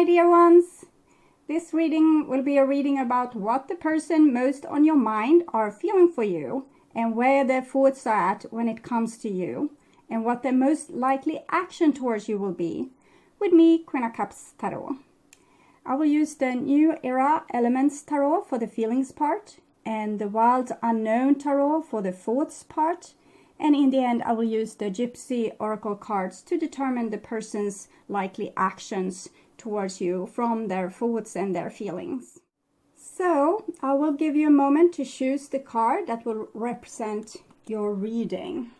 my dear ones. This reading will be a reading about what the person most on your mind are feeling for you and where their thoughts are at when it comes to you and what their most likely action towards you will be. With me, Queen of Cups Tarot. I will use the New Era Elements Tarot for the feelings part and the Wild Unknown Tarot for the thoughts part. And in the end, I will use the GYPSY Oracle cards to determine the person's likely actions towards you from their thoughts and their feelings. So, I will give you a moment to choose the card that will represent your reading.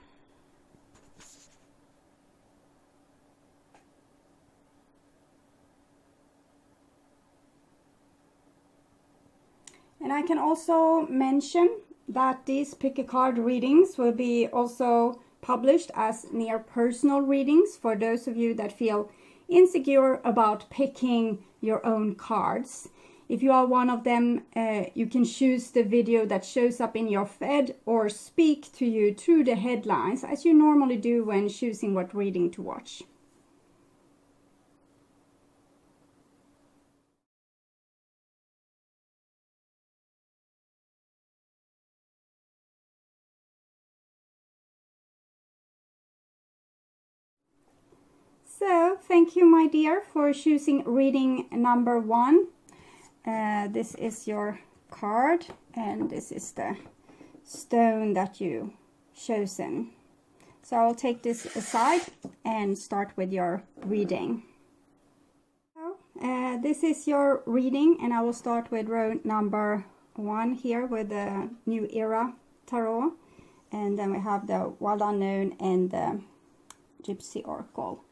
And I can also mention that these pick a card readings will be also published as near personal readings for those of you that feel insecure about picking your own cards. If you are one of them, you can choose the video that shows up in your feed or speak to you through the headlines as you normally do when choosing what reading to watch. So, thank you, my dear, for choosing reading number 1. This is your card, and this is the stone that you chosen. So I'll take this aside and start with your reading. So, this is your reading, and I will start with row number 1 here with the New Era Tarot. And then we have the Wild Unknown and the GYPSY Oracle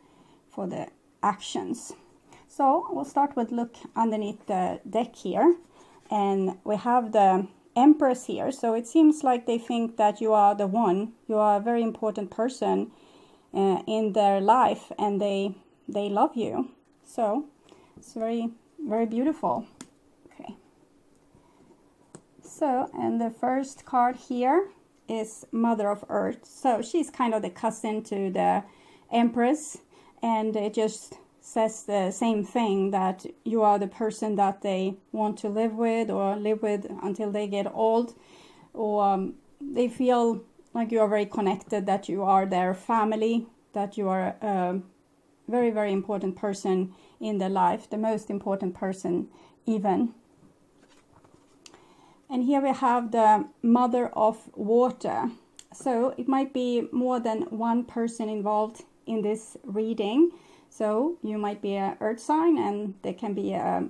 for the actions. So we'll start with look underneath the deck here, and we have the Empress here. So it seems like they think that you are the one, you are a very important person in their life, and they love you. So it's very, very beautiful. Okay. So, and the first card here is Mother of Earth. So she's kind of the cousin to the Empress. And it just says the same thing, that you are the person that they want to live with or live with until they get old. Or they feel like you are very connected, that you are their family, that you are a very, very important person in their life, the most important person even. And here we have the Mother of Water. So it might be more than one person involved in this reading. So you might be an earth sign, and there can be a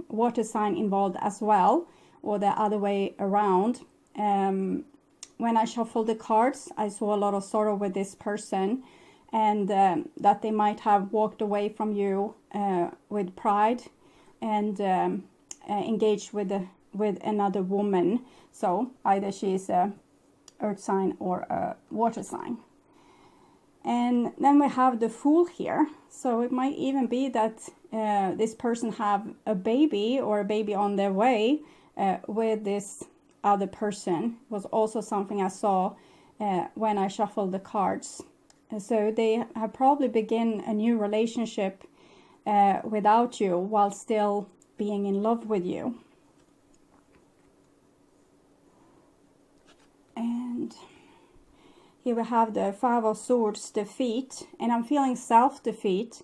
water sign involved as well, or the other way around. When I shuffled the cards, I saw a lot of sorrow with this person, and that they might have walked away from you with pride and engaged with another woman. So either she's a earth sign or a water sign. And then we have the Fool here. So it might even be that this person have a baby or a baby on their way with this other person. It was also something I saw when I shuffled the cards. So they have probably begin a new relationship without you while still being in love with you. And here we have the Five of Swords, defeat, and I'm feeling self-defeat.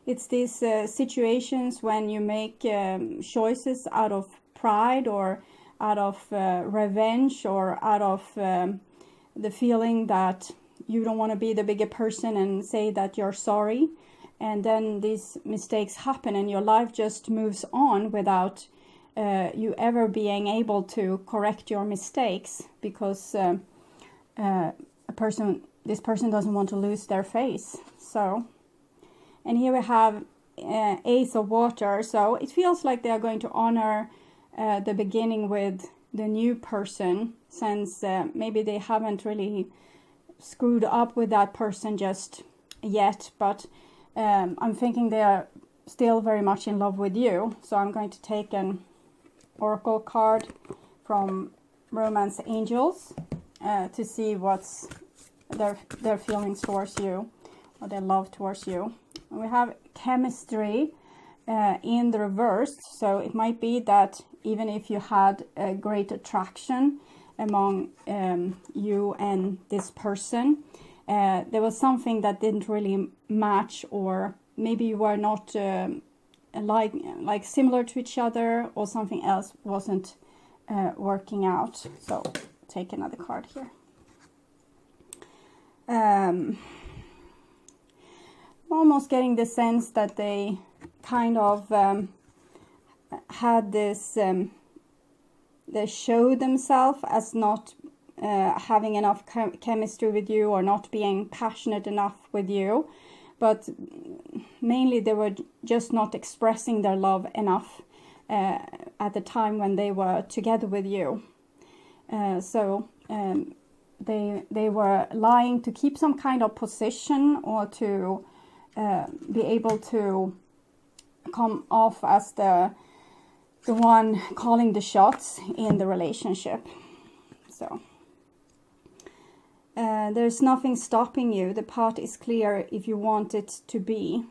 It's these situations when you make choices out of pride or out of revenge or out of the feeling that you don't want to be the bigger person and say that you're sorry. And then these mistakes happen and your life just moves on without you ever being able to correct your mistakes, because this person doesn't want to lose their face. So, and here we have Ace of Water. So it feels like they are going to honor the beginning with the new person, since maybe they haven't really screwed up with that person just yet, but I'm thinking they are still very much in love with you. So I'm going to take an oracle card from Romance Angels to see what's their feelings towards you, or their love towards you. And we have chemistry, in the reverse. So it might be that even if you had a great attraction among you and this person, there was something that didn't really match, or maybe you were not like similar to each other, or something else wasn't working out. So take another card here. Almost getting the sense that they kind of had this, they showed themselves as not having enough chemistry with you, or not being passionate enough with you, but mainly they were just not expressing their love enough at the time when they were together with you. They were lying to keep some kind of position, or to be able to come off as the one calling the shots in the relationship. So there's nothing stopping you. The path is clear if you want it to be.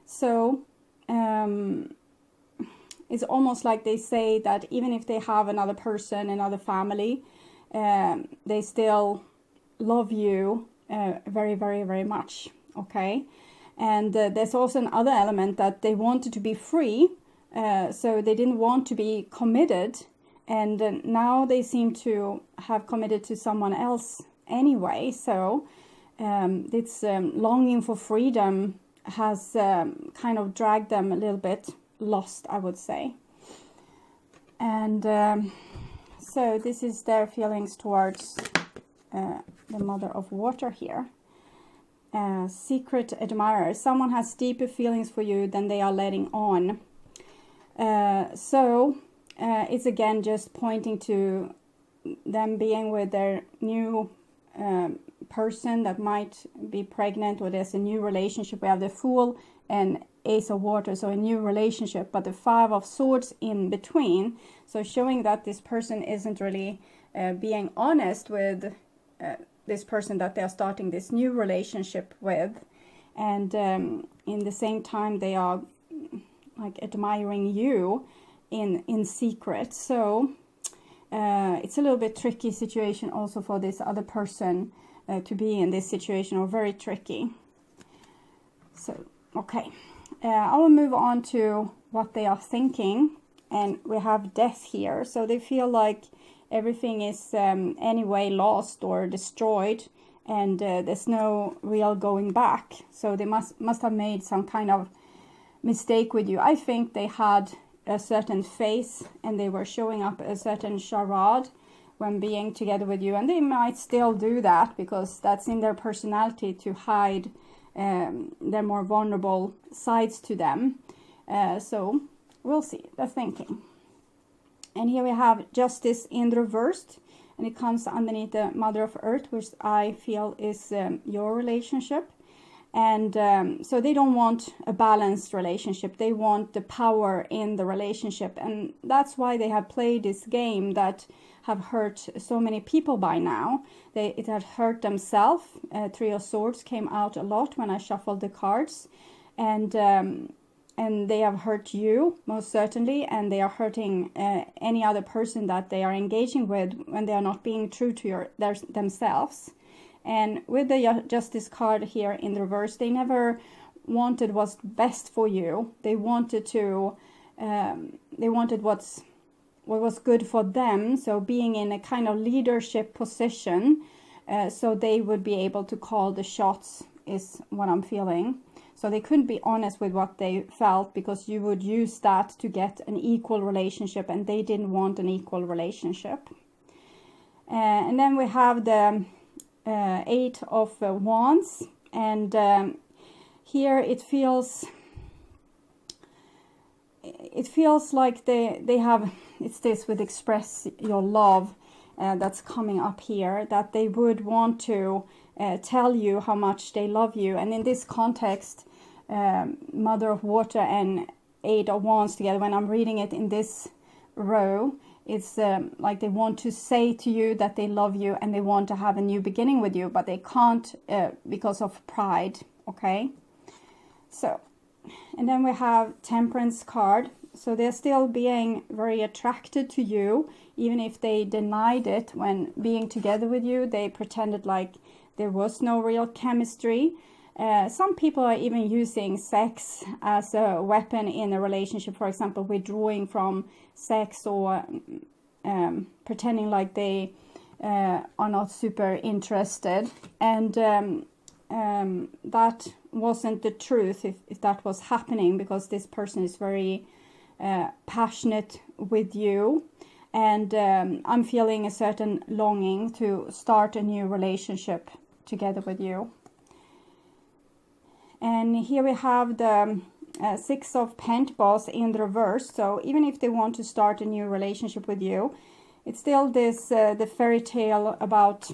So it's almost like they say that even if they have another person, another family, they still love you very, very, very much. Okay. And there's also another element that they wanted to be free, so they didn't want to be committed, and now they seem to have committed to someone else anyway. So this longing for freedom has kind of dragged them a little bit lost, I would say. And so this is their feelings towards the Mother of Water here. Secret admirer. Someone has deeper feelings for you than they are letting on. So it's again just pointing to them being with their new person that might be pregnant, or there's a new relationship. We have the Fool and Ace of Water, so a new relationship, but the Five of Swords in between. So showing that this person isn't really being honest with this person that they're starting this new relationship with, and in the same time they are like admiring you in secret. So it's a little bit tricky situation also for this other person to be in this situation, or very tricky. So okay, I will move on to what they are thinking, and we have Death here. So they feel like everything is anyway lost or destroyed, and there's no real going back. So they must have made some kind of mistake with you. I think they had a certain face, and they were showing up a certain charade when being together with you, and they might still do that, because that's in their personality to hide their more vulnerable sides to them. So we'll see the thinking. And here we have Justice in reversed, and it comes underneath the Mother of Earth, which I feel is your relationship. And so they don't want a balanced relationship. They want the power in the relationship. And that's why they have played this game that have hurt so many people by now. It had hurt themselves. Three of Swords came out a lot when I shuffled the cards. And they have hurt you, most certainly. And they are hurting any other person that they are engaging with when they are not being true to themselves. And with the Justice card here in the reverse, they never wanted what's best for you. They wanted to, what was good for them. So being in a kind of leadership position, so they would be able to call the shots is what I'm feeling. So they couldn't be honest with what they felt, because you would use that to get an equal relationship, and they didn't want an equal relationship. And then we have the Eight of Wands, and here it feels like they have, it's this with express your love that's coming up here, that they would want to tell you how much they love you. And in this context, Mother of Water and Eight of Wands together, when I'm reading it in this row, it's like they want to say to you that they love you, and they want to have a new beginning with you, but they can't because of pride. Okay, so And then we have Temperance card. So they're still being very attracted to you, even if they denied it when being together with you. They pretended like there was no real chemistry. Some people are even using sex as a weapon in a relationship, for example, withdrawing from sex, or pretending like they are not super interested. And that wasn't the truth if that was happening, because this person is very passionate with you. And I'm feeling a certain longing to start a new relationship together with you. And here we have the Six of Pentacles in the reverse. So even if they want to start a new relationship with you, it's still this the fairy tale about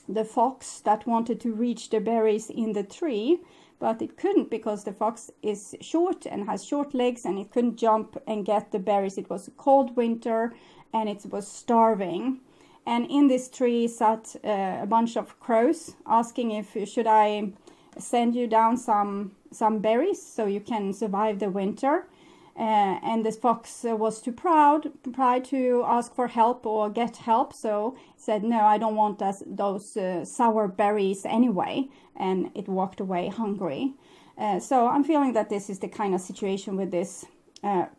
the fox that wanted to reach the berries in the tree, but it couldn't because the fox is short and has short legs, and it couldn't jump and get the berries. It was a cold winter and it was starving. And in this tree sat a bunch of crows asking if should I send you down some berries so you can survive the winter. And this fox was too proud to ask for help or get help, so said, no, I don't want those sour berries anyway, and it walked away hungry. So I'm feeling that this is the kind of situation with this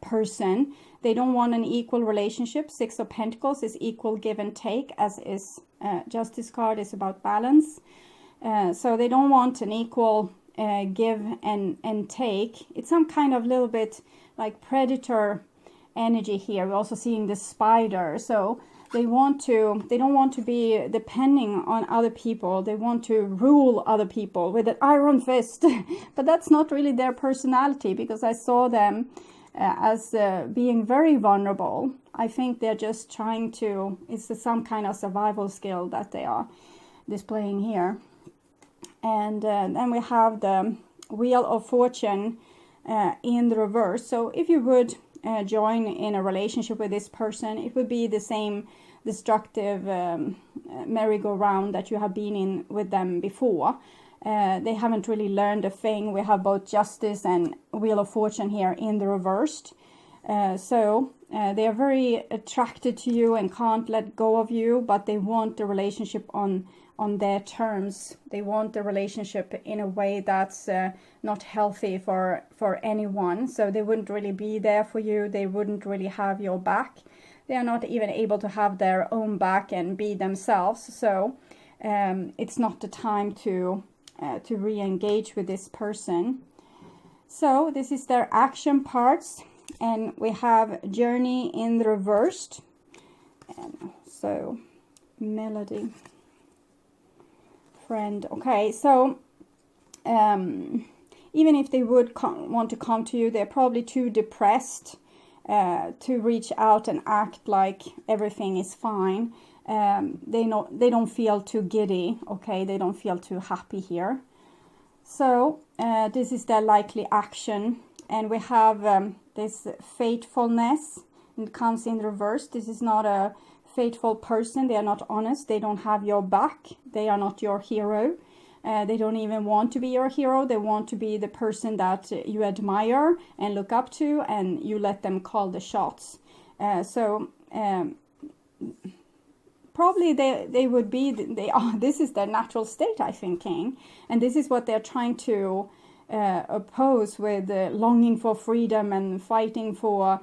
person. They don't want an equal relationship. Six of Pentacles is equal give and take, as is Justice card is about balance. So they don't want an equal give and take. It's some kind of little bit like predator energy here. We're also seeing the spider. So they don't want to be depending on other people. They want to rule other people with an iron fist. But that's not really their personality, because I saw them as being very vulnerable. I think they're just trying to, it's some kind of survival skill that they are displaying here. And then we have the Wheel of Fortune in the reverse. So if you would join in a relationship with this person, it would be the same destructive merry-go-round that you have been in with them before. They haven't really learned a thing. We have both Justice and Wheel of Fortune here in the reversed. So they are very attracted to you and can't let go of you, but they want the relationship on their terms. They want the relationship in a way that's not healthy for anyone. So they wouldn't really be there for you. They wouldn't really have your back. They are not even able to have their own back and be themselves. So it's not the time to re-engage with this person. So this is their action parts, and we have Journey in the reversed. And so Melody, friend. Okay, so even if they would want to come to you, they're probably too depressed to reach out and act like everything is fine. They don't feel too giddy. Okay, they don't feel too happy here. So this is their likely action, and we have this faithfulness. It comes in reverse. This is not a faithful person. They are not honest. They don't have your back. They are not your hero. They don't even want to be your hero. They want to be the person that you admire and look up to, and you let them call the shots. Probably they would be, this is their natural state, I think, and this is what they're trying to oppose with longing for freedom and fighting for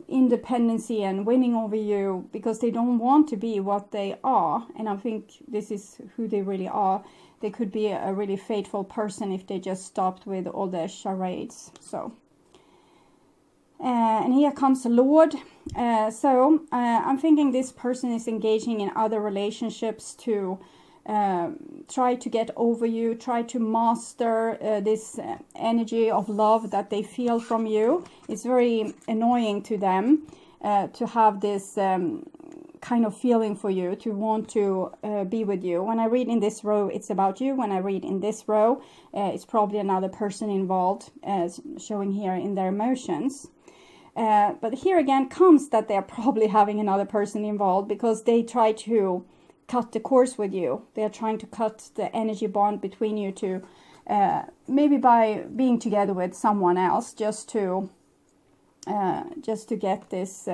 independency and winning over you, because they don't want to be what they are. And I think this is who they really are. They could be a really faithful person if they just stopped with all the charades. So and here comes the Lord. So I'm thinking this person is engaging in other relationships to try to get over you, try to master this energy of love that they feel from you. It's very annoying to them to have this kind of feeling for you, to want to be with you. When I read in this row, it's about you. When I read in this row, it's probably another person involved, showing here in their emotions. But here again comes that they're probably having another person involved, because they try to cut the course with you. They're trying to cut the energy bond between you to maybe by being together with someone else, just to get this,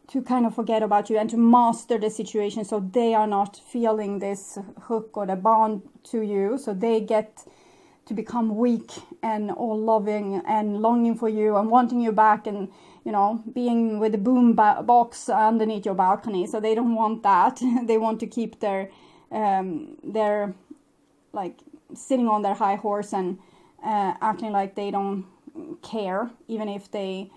to kind of forget about you and to master the situation, so they are not feeling this hook or the bond to you, so they get to become weak and all loving and longing for you and wanting you back, and being with the boom box underneath your balcony. So they don't want that. They want to keep their like sitting on their high horse and acting like they don't care, even if they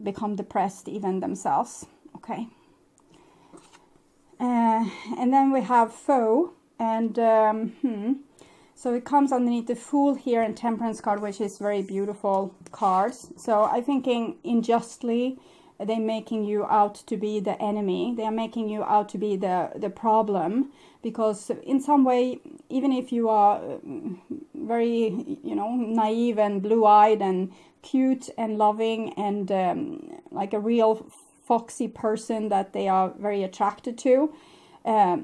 become depressed even themselves. Okay. And then we have foe, and so it comes underneath the Fool here and Temperance card, which is very beautiful cards. So I'm thinking unjustly they're making you out to be the enemy. They are making you out to be the problem, because in some way, even if you are very naive and blue-eyed and cute and loving and like a real foxy person that they are very attracted to,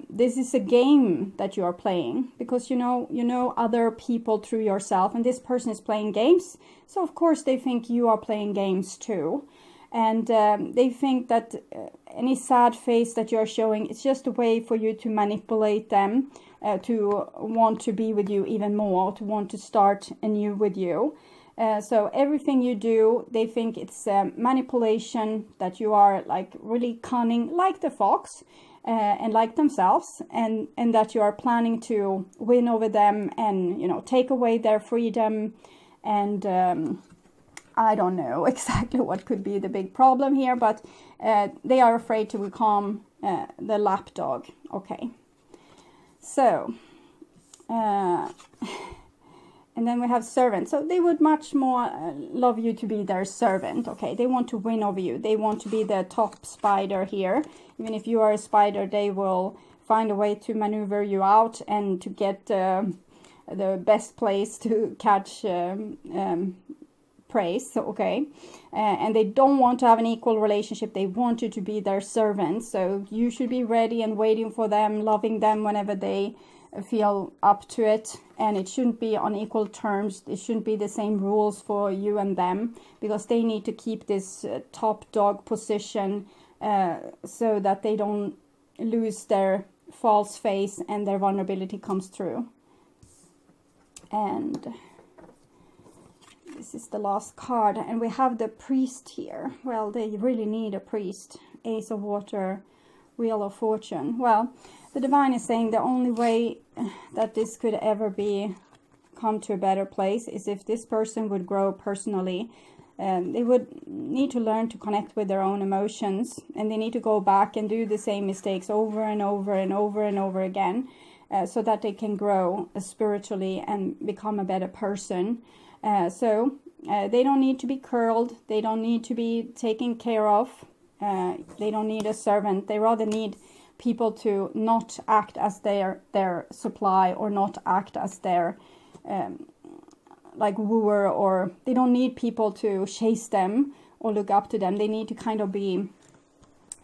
this is a game that you are playing, because you know other people through yourself, and this person is playing games, so of course they think you are playing games too, and they think that any sad face that you're showing, it's just a way for you to manipulate them, to want to be with you even more, to want to start anew with you. So everything you do, they think it's manipulation, that you are like really cunning, like the fox, and like themselves, and that you are planning to win over them and take away their freedom. And I don't know exactly what could be the big problem here, but they are afraid to become the lapdog. Okay, so and then we have servant. So they would much more love you to be their servant. Okay, they want to win over you. They want to be the top spider here. Even if you are a spider, they will find a way to maneuver you out and to get the best place to catch praise. Okay, and they don't want to have an equal relationship. They want you to be their servant. So you should be ready and waiting for them, loving them whenever they feel up to it, and it shouldn't be on equal terms. It shouldn't be the same rules for you and them, because they need to keep this top dog position, so that they don't lose their false face and their vulnerability comes through. And this is the last card, and we have the priest here. Well, they really need a priest. Ace of Water, Wheel of Fortune. Well, the divine is saying the only way that this could ever come to a better place is if this person would grow personally. They would need to learn to connect with their own emotions, and they need to go back and do the same mistakes over and over and over and over again, so that they can grow spiritually and become a better person. So they don't need to be curled. They don't need to be taken care of. They don't need a servant. They rather need people to not act as their supply, or not act as their like wooer, or they don't need people to chase them or look up to them. They need to kind of be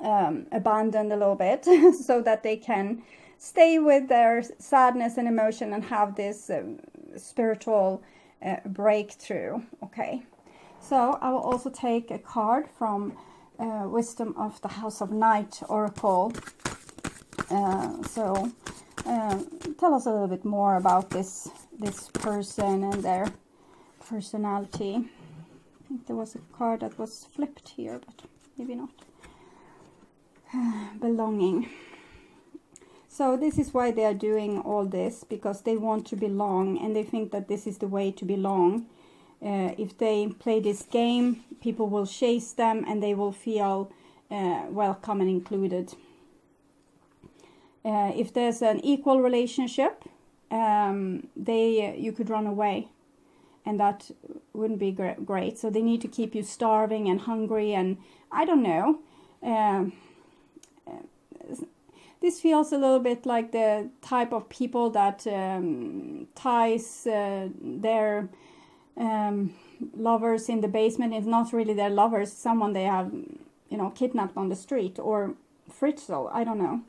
abandoned a little bit so that they can stay with their sadness and emotion and have this spiritual breakthrough. Okay, so I will also take a card from Wisdom of the House of Night Oracle. So tell us a little bit more about this person and their personality. I think there was a card that was flipped here, but maybe not. Belonging. So this is why they are doing all this, because they want to belong, and they think that this is the way to belong. If they play this game, people will chase them, and they will feel welcome and included. If there's an equal relationship, you could run away, and that wouldn't be great. So they need to keep you starving and hungry, and I don't know. This feels a little bit like the type of people that ties their lovers in the basement. It's not really their lovers, someone they have, kidnapped on the street, or Fritzl, I don't know.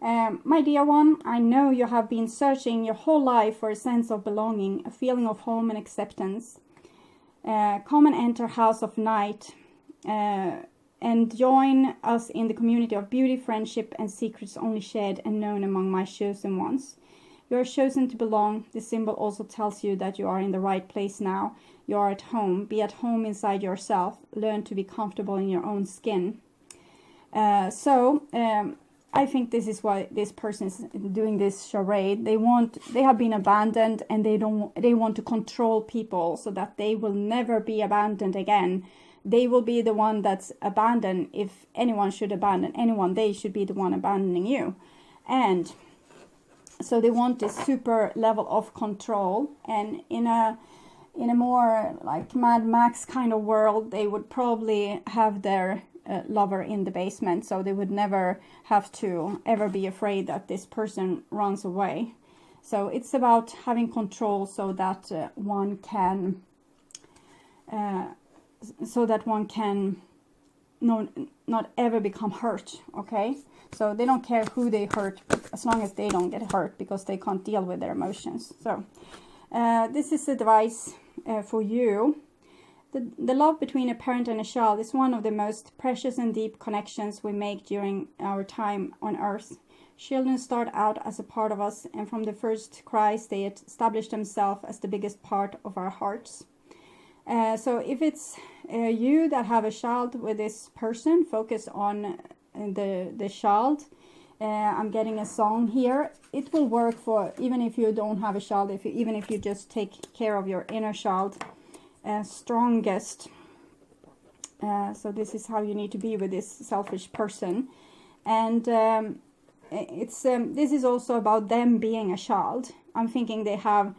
My dear one, I know you have been searching your whole life for a sense of belonging, a feeling of home and acceptance. Come and enter House of Night and join us in the community of beauty, friendship, and secrets only shared and known among my chosen ones. You are chosen to belong. This symbol also tells you that you are in the right place now. You are at home. Be at home inside yourself. Learn to be comfortable in your own skin. I think this is why this person is doing this charade. They have been abandoned, and they want to control people so that they will never be abandoned again. They will be the one that's abandoned. If anyone should abandon anyone, they should be the one abandoning you. And so they want this super level of control. And in a more like Mad Max kind of world, they would probably have their lover in the basement, so they would never have to ever be afraid that this person runs away. So it's about having control so that one can not ever become hurt. Okay, so they don't care who they hurt as long as they don't get hurt, because they can't deal with their emotions. So this is advice for you. The love between a parent and a child is one of the most precious and deep connections we make during our time on earth. Children start out as a part of us, and from the first cries they establish themselves as the biggest part of our hearts. So if it's you that have a child with this person, focus on the child. I'm getting a song here. It will work for even if you don't have a child, even if you just take care of your inner child. Strongest. So this is how you need to be with this selfish person. And this is also about them being a child. I'm thinking they have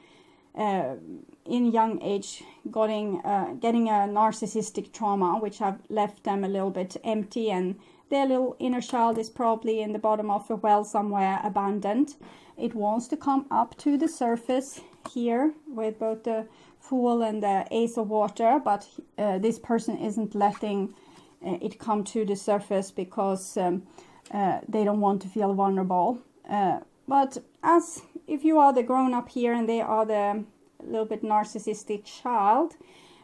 in young age getting a narcissistic trauma, which have left them a little bit empty, and their little inner child is probably in the bottom of a well somewhere, abandoned. It wants to come up to the surface here with both the Fool and the Ace of Water, but this person isn't letting it come to the surface because they don't want to feel vulnerable. But as if you are the grown up here and they are the little bit narcissistic child,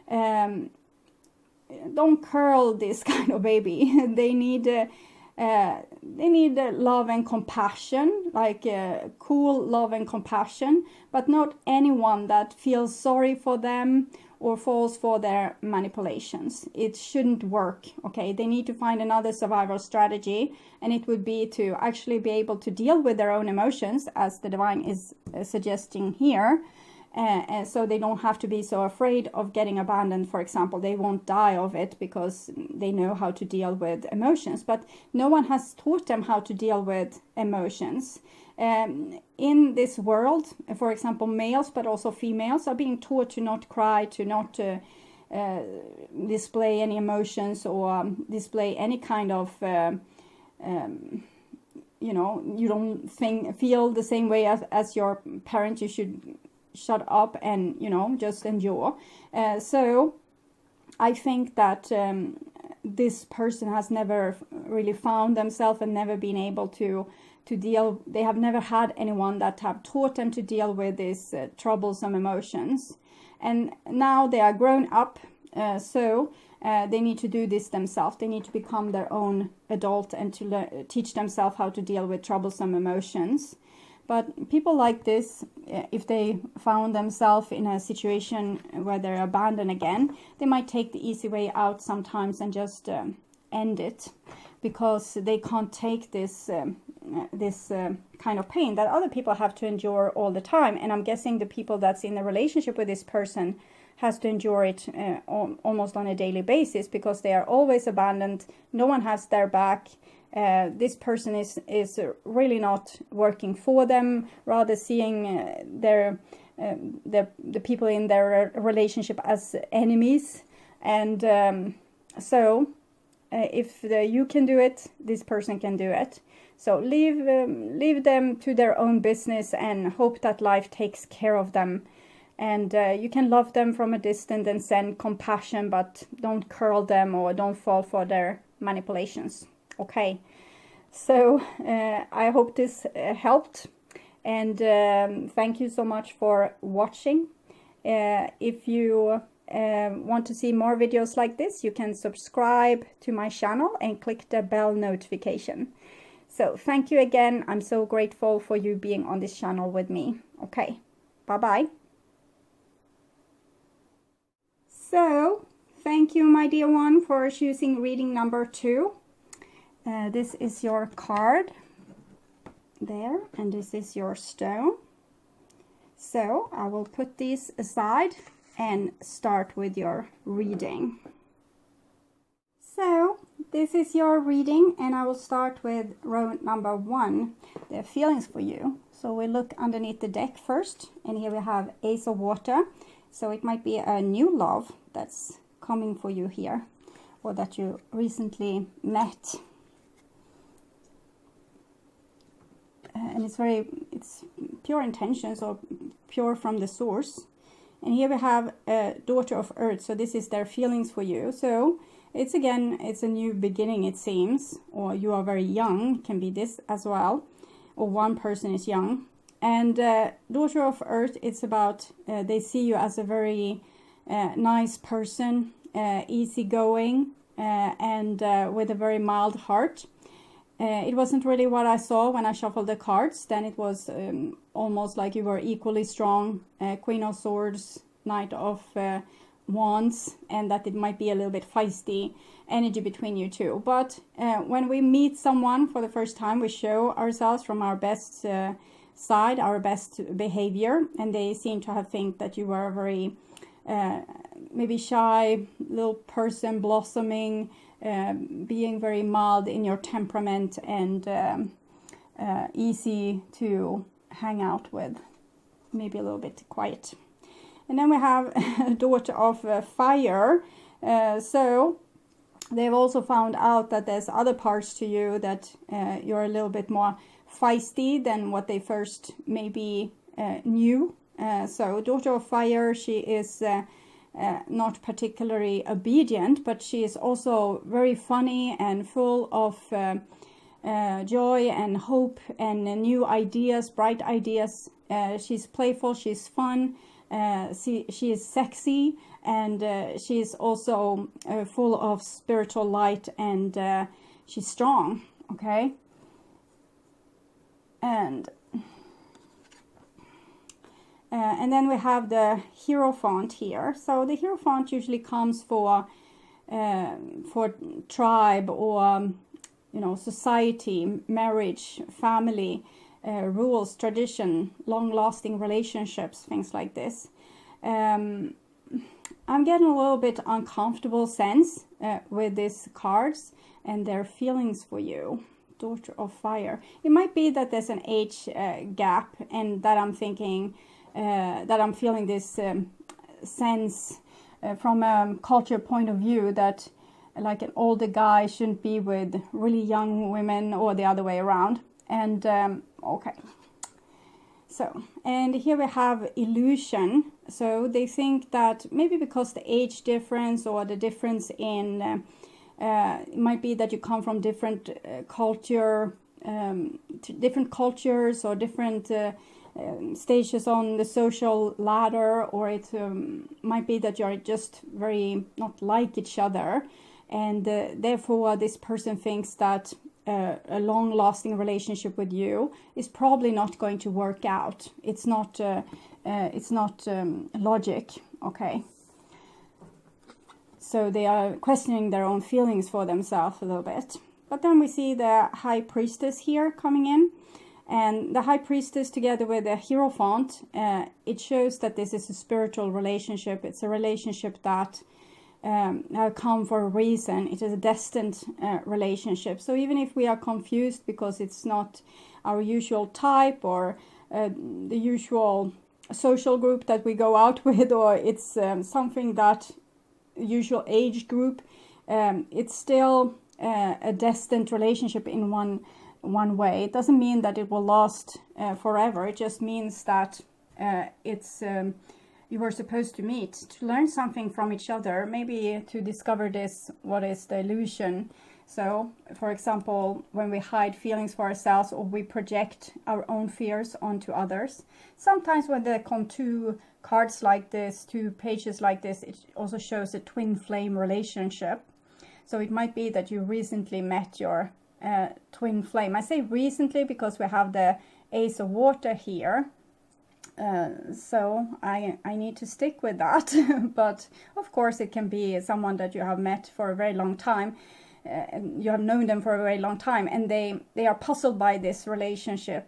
don't curl this kind of baby. They need love and compassion, like cool love and compassion, but not anyone that feels sorry for them or falls for their manipulations. It shouldn't work. Okay, they need to find another survival strategy, and it would be to actually be able to deal with their own emotions, as the divine is suggesting here. And so they don't have to be so afraid of getting abandoned, for example. They won't die of it because they know how to deal with emotions. But no one has taught them how to deal with emotions. In this world, for example, males, but also females, are being taught to not cry, to not display any emotions or display any kind of... you don't feel the same way as your parent. You should shut up and just endure. So I think that this person has never really found themselves and never been able to deal. They have never had anyone that have taught them to deal with these troublesome emotions, and now they are grown up, so they need to do this themselves. They need to become their own adult and to teach themselves how to deal with troublesome emotions. But people like this, if they found themselves in a situation where they're abandoned again, they might take the easy way out sometimes and just end it, because they can't take this kind of pain that other people have to endure all the time. And I'm guessing the people that's in a relationship with this person has to endure it almost on a daily basis, because they are always abandoned. No one has their back. This person is really not working for them, rather seeing the people in their relationship as enemies. And so if you can do it, this person can do it. So leave them to their own business and hope that life takes care of them. And you can love them from a distance and send compassion, but don't curl them or don't fall for their manipulations. Okay, So I hope this helped, and thank you so much for watching. If you want to see more videos like this, you can subscribe to my channel and click the bell notification. So thank you again. I'm so grateful for you being on this channel with me. Okay, bye-bye. So thank you, my dear one, for choosing reading number 2. This is your card there, and this is your stone. So I will put these aside and start with your reading. So this is your reading, and I will start with row number 1, the feelings for you. So we look underneath the deck first, and here we have Ace of Water. So it might be a new love that's coming for you here, or that you recently met. And it's pure intentions, or pure from the source. And here we have a Daughter of Earth, so this is their feelings for you. So it's a new beginning, it seems, or you are very young, can be this as well, or one person is young. And Daughter of Earth, it's about, they see you as a very nice person, easygoing, and with a very mild heart. It wasn't really what I saw when I shuffled the cards. Then it was almost like you were equally strong, Queen of Swords, Knight of Wands, and that it might be a little bit feisty energy between you two. But when we meet someone for the first time, we show ourselves from our best side, our best behavior, and they seem to have think that you were a very maybe shy little person, blossoming, being very mild in your temperament, and easy to hang out with, maybe a little bit quiet. And then we have Daughter of Fire. So they've also found out that there's other parts to you that you're a little bit more feisty than what they first maybe knew. So Daughter of Fire, she is not particularly obedient, but she is also very funny and full of joy and hope and new ideas, bright ideas. She's playful, she's fun, she is sexy, and she is also full of spiritual light, and she's strong, okay? And then we have the Hierophant here. So the Hierophant usually comes for tribe, or society, marriage, family, rules, tradition, long-lasting relationships, things like this. I'm getting a little bit uncomfortable sense with these cards and their feelings for you. Daughter of Fire. It might be that there's an age gap, and that I'm thinking that I'm feeling this sense from a culture point of view that like an older guy shouldn't be with really young women, or the other way around. And okay, so, and here we have Illusion. So they think that maybe because the age difference, or the difference in it might be that you come from different different cultures, or different stages on the social ladder, or it might be that you're just very not like each other, and therefore this person thinks that a long-lasting relationship with you is probably not going to work out. It's not logic, okay? So they are questioning their own feelings for themselves a little bit. But then we see the High Priestess here coming in. And the High Priestess together with the Hierophant, it shows that this is a spiritual relationship. It's a relationship that have come for a reason. It is a destined relationship. So even if we are confused because it's not our usual type, or the usual social group that we go out with, or it's something that usual age group, it's still a destined relationship in one way. It doesn't mean that it will last forever. It just means that it's you were supposed to meet to learn something from each other, maybe to discover this, what is the illusion So, for example, when we hide feelings for ourselves or we project our own fears onto others. Sometimes when there come two cards like this, 2 pages like this, it also shows a twin flame relationship. So it might be that you recently met your twin flame. I say recently because we have the Ace of Water here. So I need to stick with that. But of course it can be someone that you have met for a very long time. You have known them for a very long time, and they are puzzled by this relationship.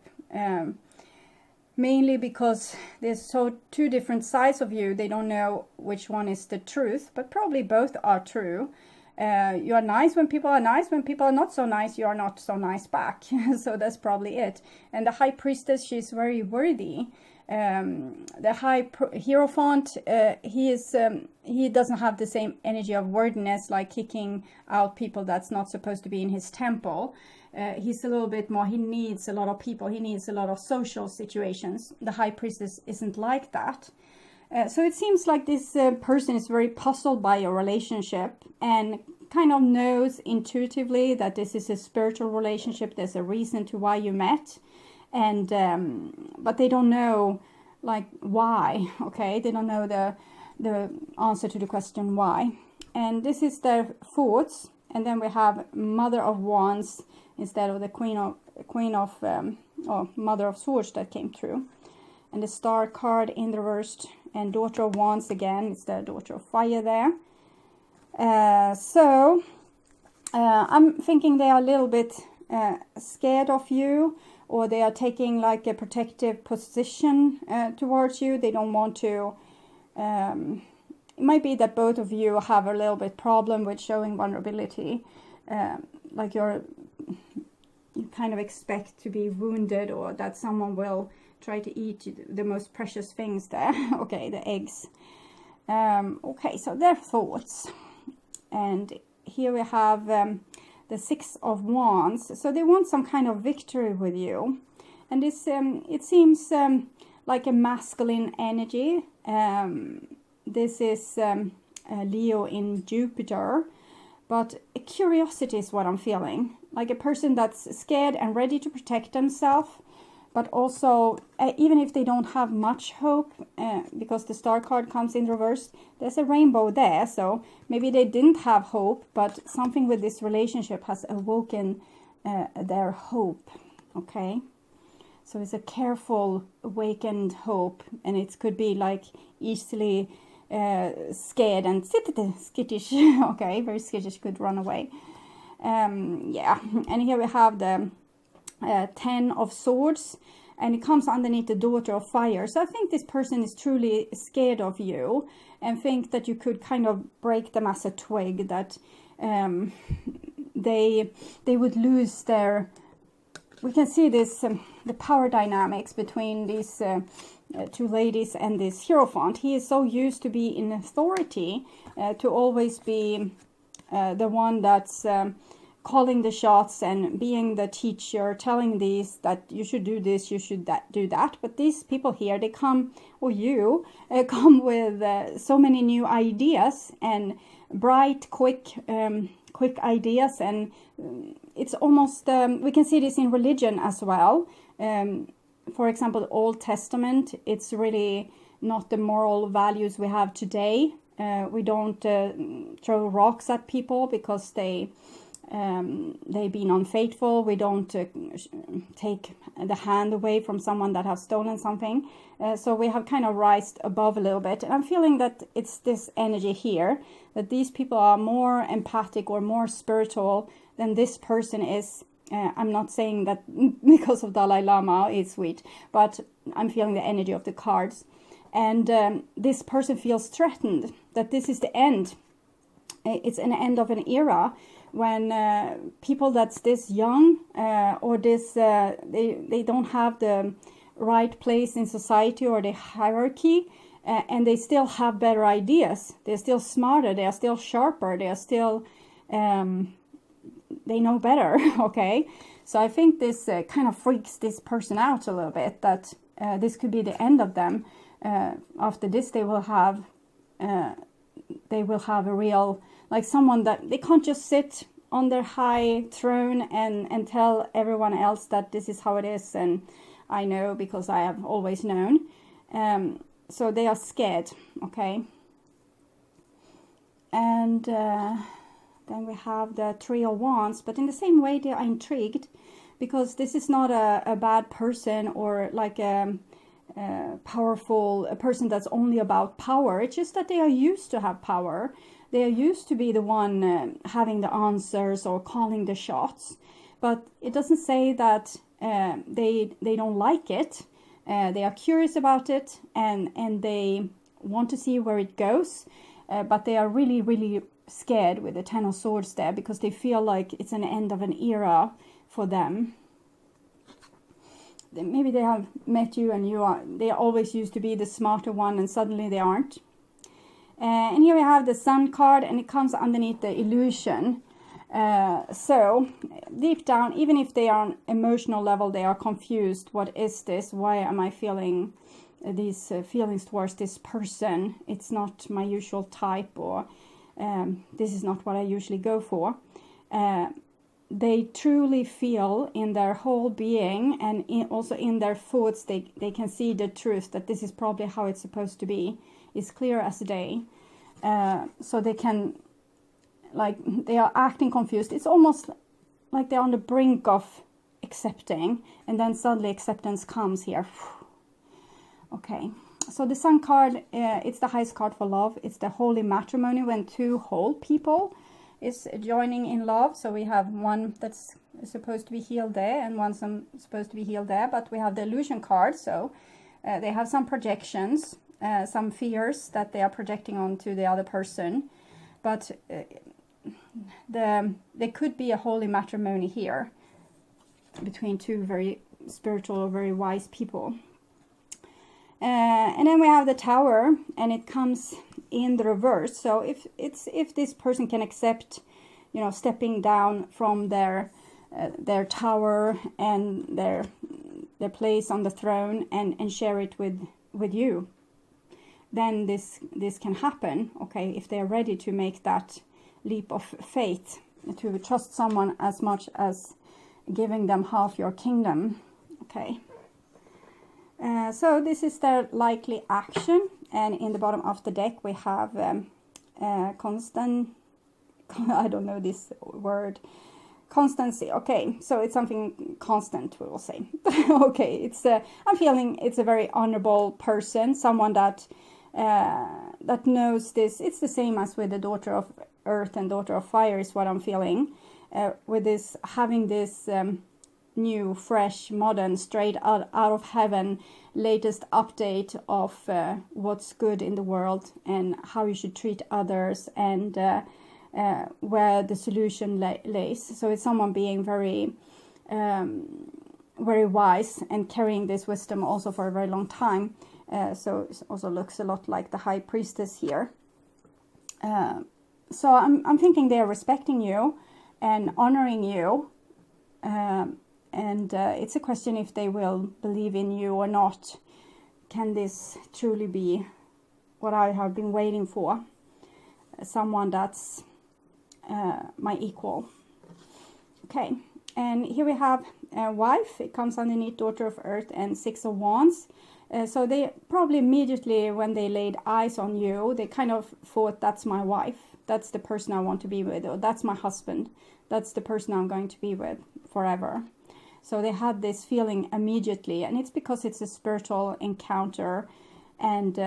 Mainly because there's 2 different sides of you. They don't know which one is the truth, but probably both are true. You are nice when people are nice. When people are not so nice, you are not so nice back. So that's probably it. And the High Priestess, she's very worthy. The Hierophant, he doesn't have the same energy of wordiness, like kicking out people that's not supposed to be in his temple. He's a little bit more, he needs a lot of people, he needs a lot of social situations. The High Priestess isn't like that. So it seems like this person is very puzzled by your relationship and kind of knows intuitively that this is a spiritual relationship. There's a reason to why you met. And but they don't know like why. Okay, they don't know the answer to the question why. And this is their thoughts. And then we have Mother of Wands instead of the Queen of or Mother of Swords that came through. And the Star card in the reversed, and Daughter of Wands again. It's the Daughter of Fire there. So I'm thinking they are a little bit scared of you, or they are taking like a protective position towards you. They don't want to. It might be that both of you have a little bit problem with showing vulnerability, like you kind of expect to be wounded, or that someone will try to eat the most precious things there. Okay, the eggs. Okay, so their thoughts. And here we have the Six of Wands. So they want some kind of victory with you. And this, it seems like a masculine energy. This is Leo in Jupiter. But a curiosity is what I'm feeling. Like a person that's scared and ready to protect themselves. But also, even if they don't have much hope, because the Star card comes in reverse, there's a rainbow there. So maybe they didn't have hope, but something with this relationship has awoken their hope. Okay, so it's a careful, awakened hope, and it could be like easily scared and skittish. Okay, very skittish, could run away. Yeah, and here we have the 10 of Swords, and it comes underneath the Daughter of Fire. So I think this person is truly scared of you and think that you could kind of break them as a twig, that they would lose their... We can see this, the power dynamics between these 2 ladies and this Hierophant. He is so used to be in authority, to always be the one that's calling the shots and being the teacher, telling these that you should do this, you should do that. But these people here, they come, or you, come with so many new ideas and bright, quick ideas. And it's almost, we can see this in religion as well. For example, the Old Testament, it's really not the moral values we have today. We don't throw rocks at people because they've been unfaithful. We don't take the hand away from someone that has stolen something. So we have kind of rised above a little bit. And I'm feeling that it's this energy here, that these people are more empathic or more spiritual than this person is. I'm not saying that because of Dalai Lama is sweet, but I'm feeling the energy of the cards. And this person feels threatened, that this is the end. It's an end of an era when people that's this young or this they don't have the right place in society or the hierarchy, and they still have better ideas. They're still smarter, they are still sharper, they are still they know better. Okay, so I think this kind of freaks this person out a little bit, that this could be the end of them. After this they will have a real, like someone that they can't just sit on their high throne and tell everyone else that this is how it is, and I know because I have always known. So they are scared, okay? And then we have the Three of Wands, but in the same way they are intrigued, because this is not a bad person or like a person that's only about power. It's just that they are used to have power. They are used to be the one having the answers or calling the shots. But it doesn't say that they don't like it. They are curious about it, and they want to see where it goes. But they are really, really scared with the Ten of Swords there, because they feel like it's an end of an era for them. Maybe they have met you and they always used to be the smarter one, and suddenly they aren't. And here we have the Sun card, and it comes underneath the illusion. So deep down, even if they are on emotional level, they are confused. What is this? Why am I feeling these feelings towards this person? It's not my usual type, or this is not what I usually go for. They truly feel in their whole being, and also in their thoughts, they can see the truth that this is probably how it's supposed to be. It's clear as day. So they can, like, they are acting confused. It's almost like they're on the brink of accepting, and then suddenly acceptance comes here. Okay, so the Sun card, it's the highest card for love. It's the holy matrimony, when two whole people is joining in love. So we have one that's supposed to be healed there, and one supposed to be healed there. But we have the illusion card, so they have some projections, some fears that they are projecting onto the other person. But there could be a holy matrimony here between two very spiritual, very wise people. And then we have the Tower, and it comes in the reverse. So if this person can accept, you know, stepping down from their tower and their place on the throne and share it with you, then this can happen. Okay, if they are ready to make that leap of faith, to trust someone as much as giving them half your kingdom. Okay. So this is their likely action, and in the bottom of the deck we have constant, I don't know this word, constancy. Okay, so it's something constant, we will say. Okay, it's I'm feeling it's a very honorable person, someone that knows this. It's the same as with the Daughter of Earth and Daughter of Fire is what I'm feeling, with this having this new, fresh, modern, straight out of heaven, latest update of what's good in the world and how you should treat others, and where the solution lays. So it's someone being very, very wise and carrying this wisdom also for a very long time. So it also looks a lot like the High Priestess here. So I'm thinking they are respecting you and honoring you. And it's a question if they will believe in you or not. Can this truly be what I have been waiting for? Someone that's my equal. Okay, and here we have a wife. It comes underneath Daughter of Earth and Six of Wands. So they probably immediately, when they laid eyes on you, they kind of thought, that's my wife. That's the person I want to be with. Or that's my husband. That's the person I'm going to be with forever. So they had this feeling immediately, and it's because it's a spiritual encounter, and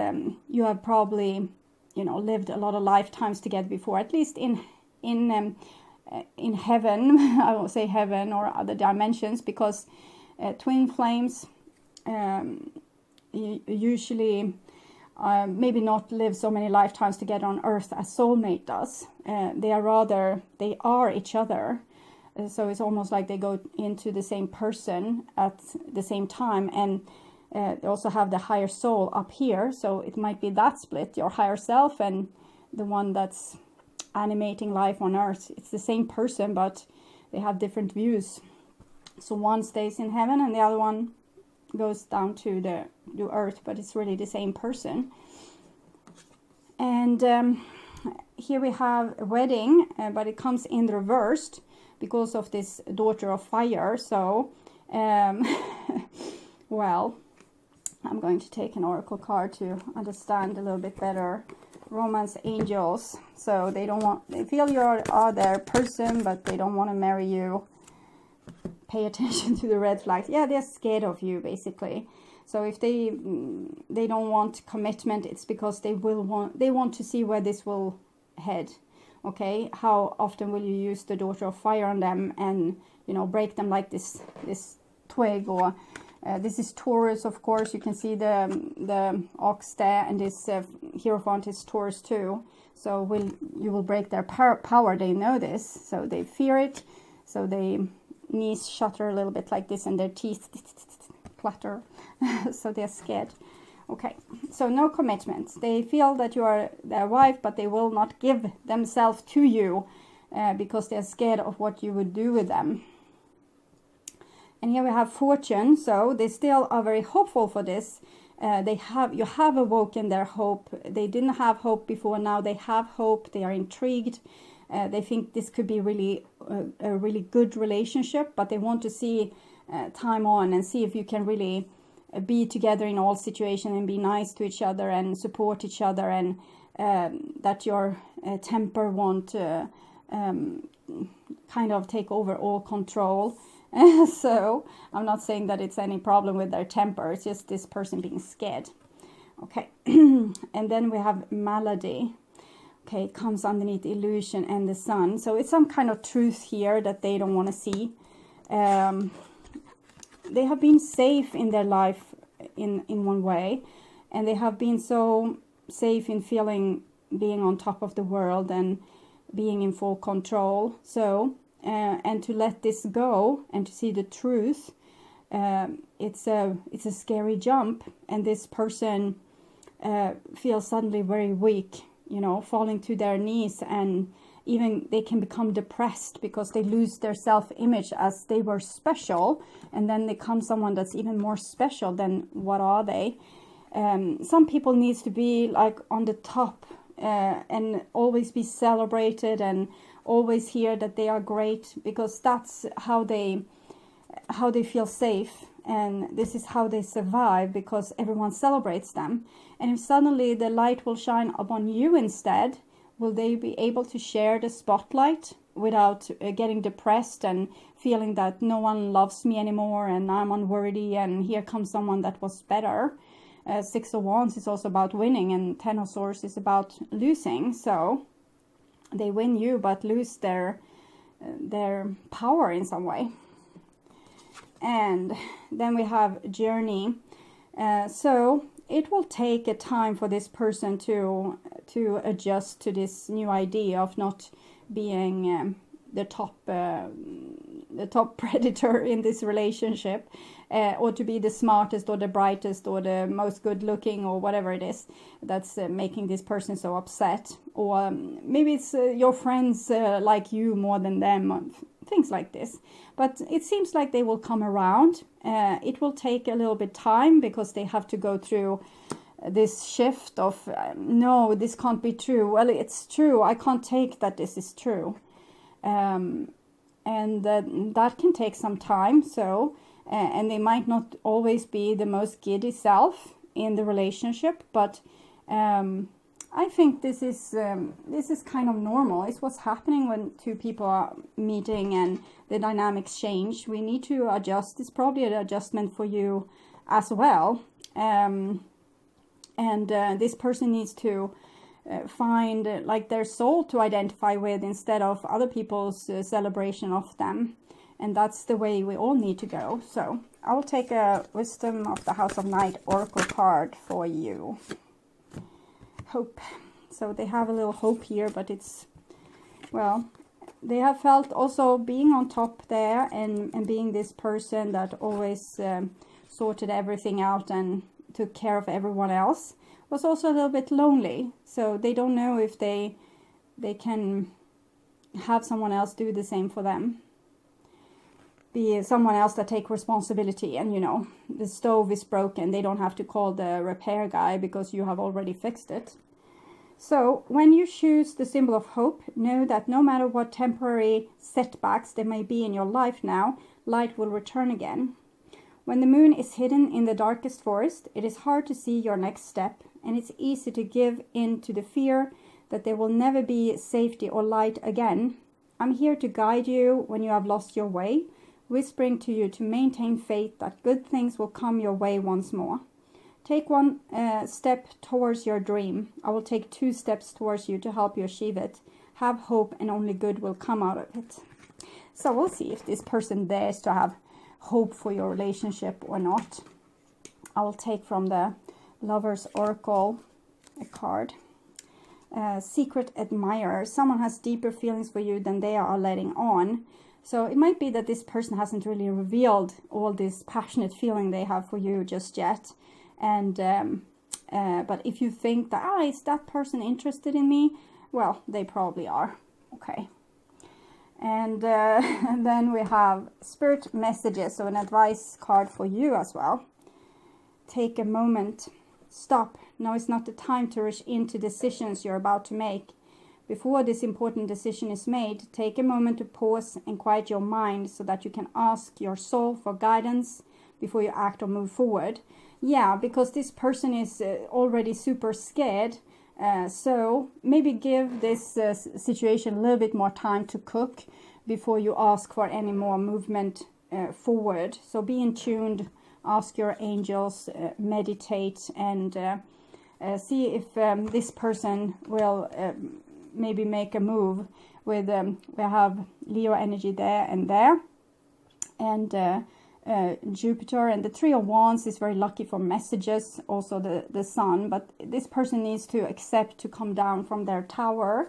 you have probably, you know, lived a lot of lifetimes together before, at least in heaven. I won't say heaven or other dimensions, because twin flames usually maybe not live so many lifetimes together on Earth as soulmate does. They are each other. So it's almost like they go into the same person at the same time, and they also have the higher soul up here. So it might be that split, your higher self and the one that's animating life on Earth. It's the same person, but they have different views. So one stays in heaven and the other one goes down to Earth, but it's really the same person. And here we have a wedding, but it comes in reversed because of this daughter of fire. So, well, I'm going to take an oracle card to understand a little bit better. Romance angels. So they feel you are their person, but they don't want to marry you. Pay attention to the red flags. Yeah, they're scared of you, basically. So if they don't want commitment, it's because they want to see where this will head. Okay, how often will you use the daughter of fire on them and, you know, break them like this twig? Or this is Taurus, of course. You can see the ox there, and this Hierophant is Taurus too. So you will break their power. They know this, so they fear it. So they knees shudder a little bit like this, and their teeth clatter. So they're scared. Okay, so no commitments. They feel that you are their wife, but they will not give themselves to you because they're scared of what you would do with them. And here we have Fortune. So they still are very hopeful for this. You have awoken their hope. They didn't have hope before. Now they have hope. They are intrigued. They think this could be really a really good relationship, but they want to see time on and see if you can really be together in all situations and be nice to each other and support each other, and that your temper won't kind of take over all control. So I'm not saying that it's any problem with their temper. It's just this person being scared. Okay. And then we have Malady. Okay, it comes underneath illusion and the sun. So it's some kind of truth here that they don't want to see. They have been safe in their life in one way. And they have been so safe in being on top of the world and being in full control. So, and to let this go and to see the truth, it's a scary jump. And this person feels suddenly very weak, you know, falling to their knees, and even they can become depressed because they lose their self-image as they were special, and then they become someone that's even more special than what are they. Some people needs to be like on the top and always be celebrated and always hear that they are great, because that's how they feel safe, and this is how they survive, because everyone celebrates them. And if suddenly the light will shine upon you instead, will they be able to share the spotlight without getting depressed and feeling that no one loves me anymore and I'm unworthy and here comes someone that was better? Six of Wands is also about winning, and Ten of Swords is about losing. So they win you but lose their power in some way. And then we have Journey. So it will take a time for this person to adjust to this new idea of not being the top predator in this relationship, or to be the smartest or the brightest or the most good looking or whatever it is that's making this person so upset. Or maybe it's your friends like you more than them, things like this. But it seems like they will come around. It will take a little bit time because they have to go through this shift of no, this can't be true. Well, it's true. I can't take that this is true. And that can take some time. So, and they might not always be the most giddy self in the relationship, but I think this is kind of normal. It's what's happening when two people are meeting and the dynamics change. We need to adjust. It's probably an adjustment for you as well. And this person needs to find like their soul to identify with instead of other people's celebration of them. And that's the way we all need to go. So I will take a Wisdom of the House of Night Oracle card for you. Hope. So they have a little hope here, but it's, well, they have felt also being on top there and being this person that always sorted everything out and took care of everyone else, was also a little bit lonely. So they don't know if they can have someone else do the same for them. Be someone else that take responsibility, and you know, the stove is broken, they don't have to call the repair guy because you have already fixed it. So when you choose the symbol of hope, know that no matter what temporary setbacks there may be in your life now, light will return again. When the moon is hidden in the darkest forest, it is hard to see your next step, and it's easy to give in to the fear that there will never be safety or light again. I'm here to guide you when you have lost your way, whispering to you to maintain faith that good things will come your way once more. Take one step towards your dream. I will take 2 steps towards you to help you achieve it. Have hope and only good will come out of it. So we'll see if this person dares to have hope for your relationship or not. I will take from the Lover's Oracle a card. Secret admirer. Someone has deeper feelings for you than they are letting on. So it might be that this person hasn't really revealed all this passionate feeling they have for you just yet. And but if you think that, is that person interested in me? Well, they probably are. Okay. And then we have spirit messages, so an advice card for you as well. Take a moment. Stop. Now is not the time to rush into decisions you're about to make. Before this important decision is made, take a moment to pause and quiet your mind so that you can ask your soul for guidance before you act or move forward. Yeah, because this person is already super scared. So maybe give this situation a little bit more time to cook before you ask for any more movement forward. So be in tune, ask your angels, meditate, and see if this person will maybe make a move. With we have Leo energy there and there, and Jupiter, and the 3 of Wands is very lucky for messages, also the Sun, but this person needs to accept to come down from their tower,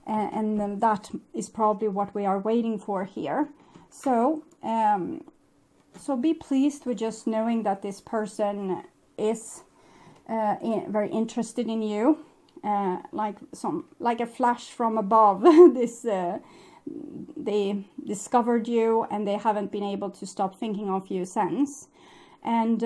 and then that is probably what we are waiting for here. So so be pleased with just knowing that this person is very interested in you, like a flash from above. They discovered you and they haven't been able to stop thinking of you since. And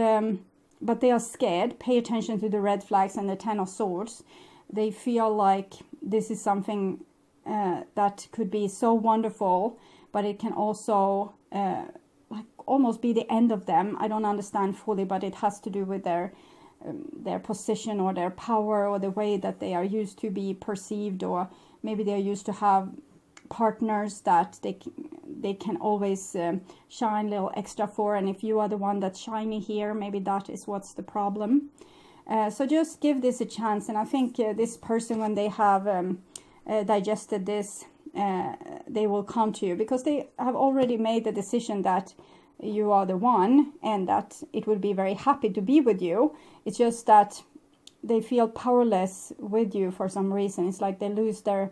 but they are scared. Pay attention to the red flags and the 10 of Swords. They feel like this is something that could be so wonderful, but it can also like almost be the end of them. I don't understand fully, but it has to do with their position or their power or the way that they are used to be perceived, or maybe they are used to have partners that they can always shine a little extra for, and if you are the one that's shiny here, maybe that is what's the problem. So just give this a chance, and I think this person, when they have digested this, they will come to you, because they have already made the decision that you are the one and that it would be very happy to be with you. It's just that they feel powerless with you for some reason. It's like they lose their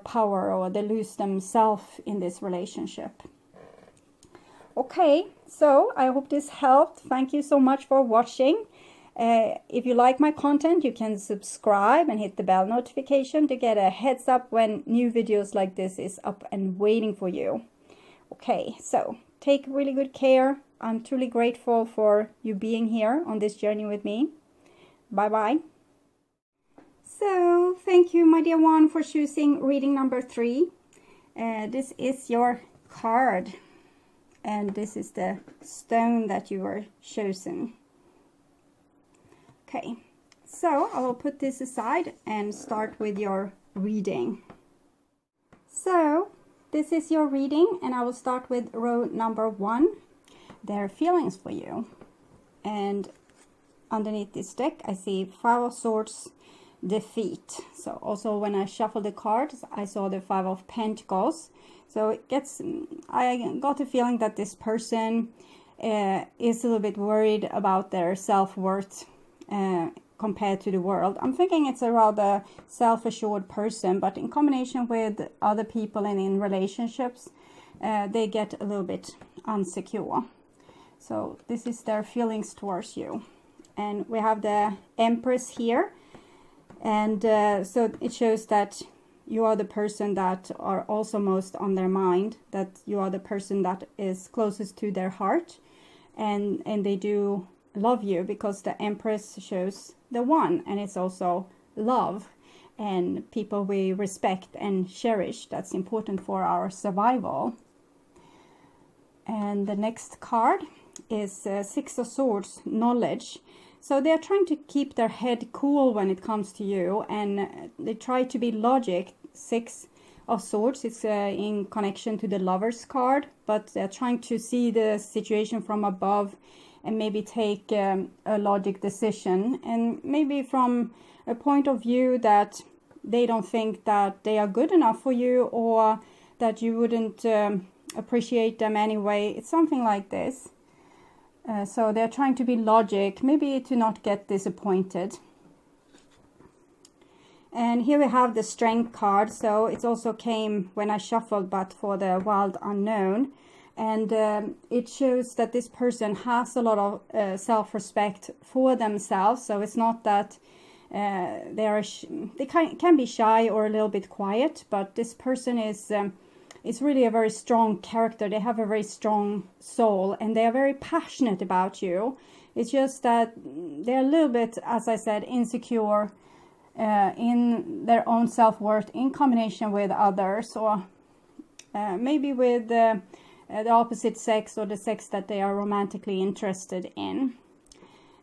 power, or they lose themselves in this relationship. Okay, so I hope this helped. Thank you so much for watching. If you like my content, you can subscribe and hit the bell notification to get a heads up when new videos like this is up and waiting for you. Okay, so take really good care. I'm truly grateful for you being here on this journey with me. Bye-bye. So, thank you, my dear one, for choosing reading number 3. This is your card, and this is the stone that you were chosen. Okay, so I will put this aside and start with your reading. So, this is your reading, and I will start with row number 1. Their feelings for you. And underneath this deck, I see 5 of Swords, defeat. So also when I shuffle the cards, I saw the 5 of Pentacles. So I got the feeling that this person is a little bit worried about their self-worth compared to the world. I'm thinking it's a rather self-assured person, but in combination with other people and in relationships, they get a little bit insecure. So this is their feelings towards you. And we have the Empress here. And so it shows that you are the person that are also most on their mind, that you are the person that is closest to their heart, and they do love you, because the Empress shows the one, and it's also love. and people we respect and cherish. That's important for our survival. And the next card is Six of Swords, knowledge. So they're trying to keep their head cool when it comes to you, and they try to be logic. Six of Swords is in connection to the Lovers card, but they're trying to see the situation from above and maybe take a logic decision, and maybe from a point of view that they don't think that they are good enough for you, or that you wouldn't appreciate them anyway. It's something like this. So they're trying to be logic, maybe to not get disappointed. And here we have the Strength card. So it also came when I shuffled, but for the Wild Unknown. And it shows that this person has a lot of self-respect for themselves. So it's not that they can be shy or a little bit quiet, but this person is really a very strong character. They have a very strong soul, and they are very passionate about you. It's just that they're a little bit, as I said, insecure in their own self-worth in combination with others, or maybe with the opposite sex, or the sex that they are romantically interested in.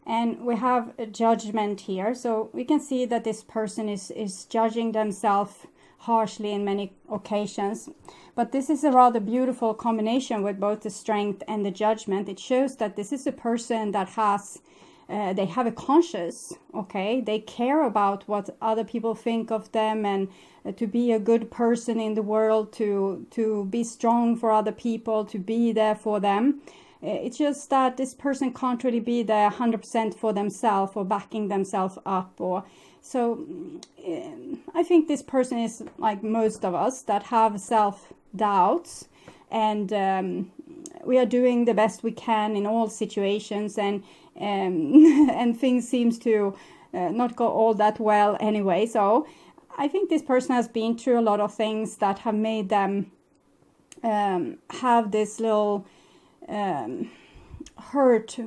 And we have a Judgment here. So we can see that this person is judging themselves harshly in many occasions. But this is a rather beautiful combination with both the Strength and the Judgment. It shows that this is a person that has, they have a conscience, okay? They care about what other people think of them, and to be a good person in the world, to be strong for other people, to be there for them. It's just that this person can't really be there 100% for themselves, or backing themselves up, or so I think this person is like most of us that have self-doubts, and we are doing the best we can in all situations, and and things seems to not go all that well anyway. So I think this person has been through a lot of things that have made them have this little hurt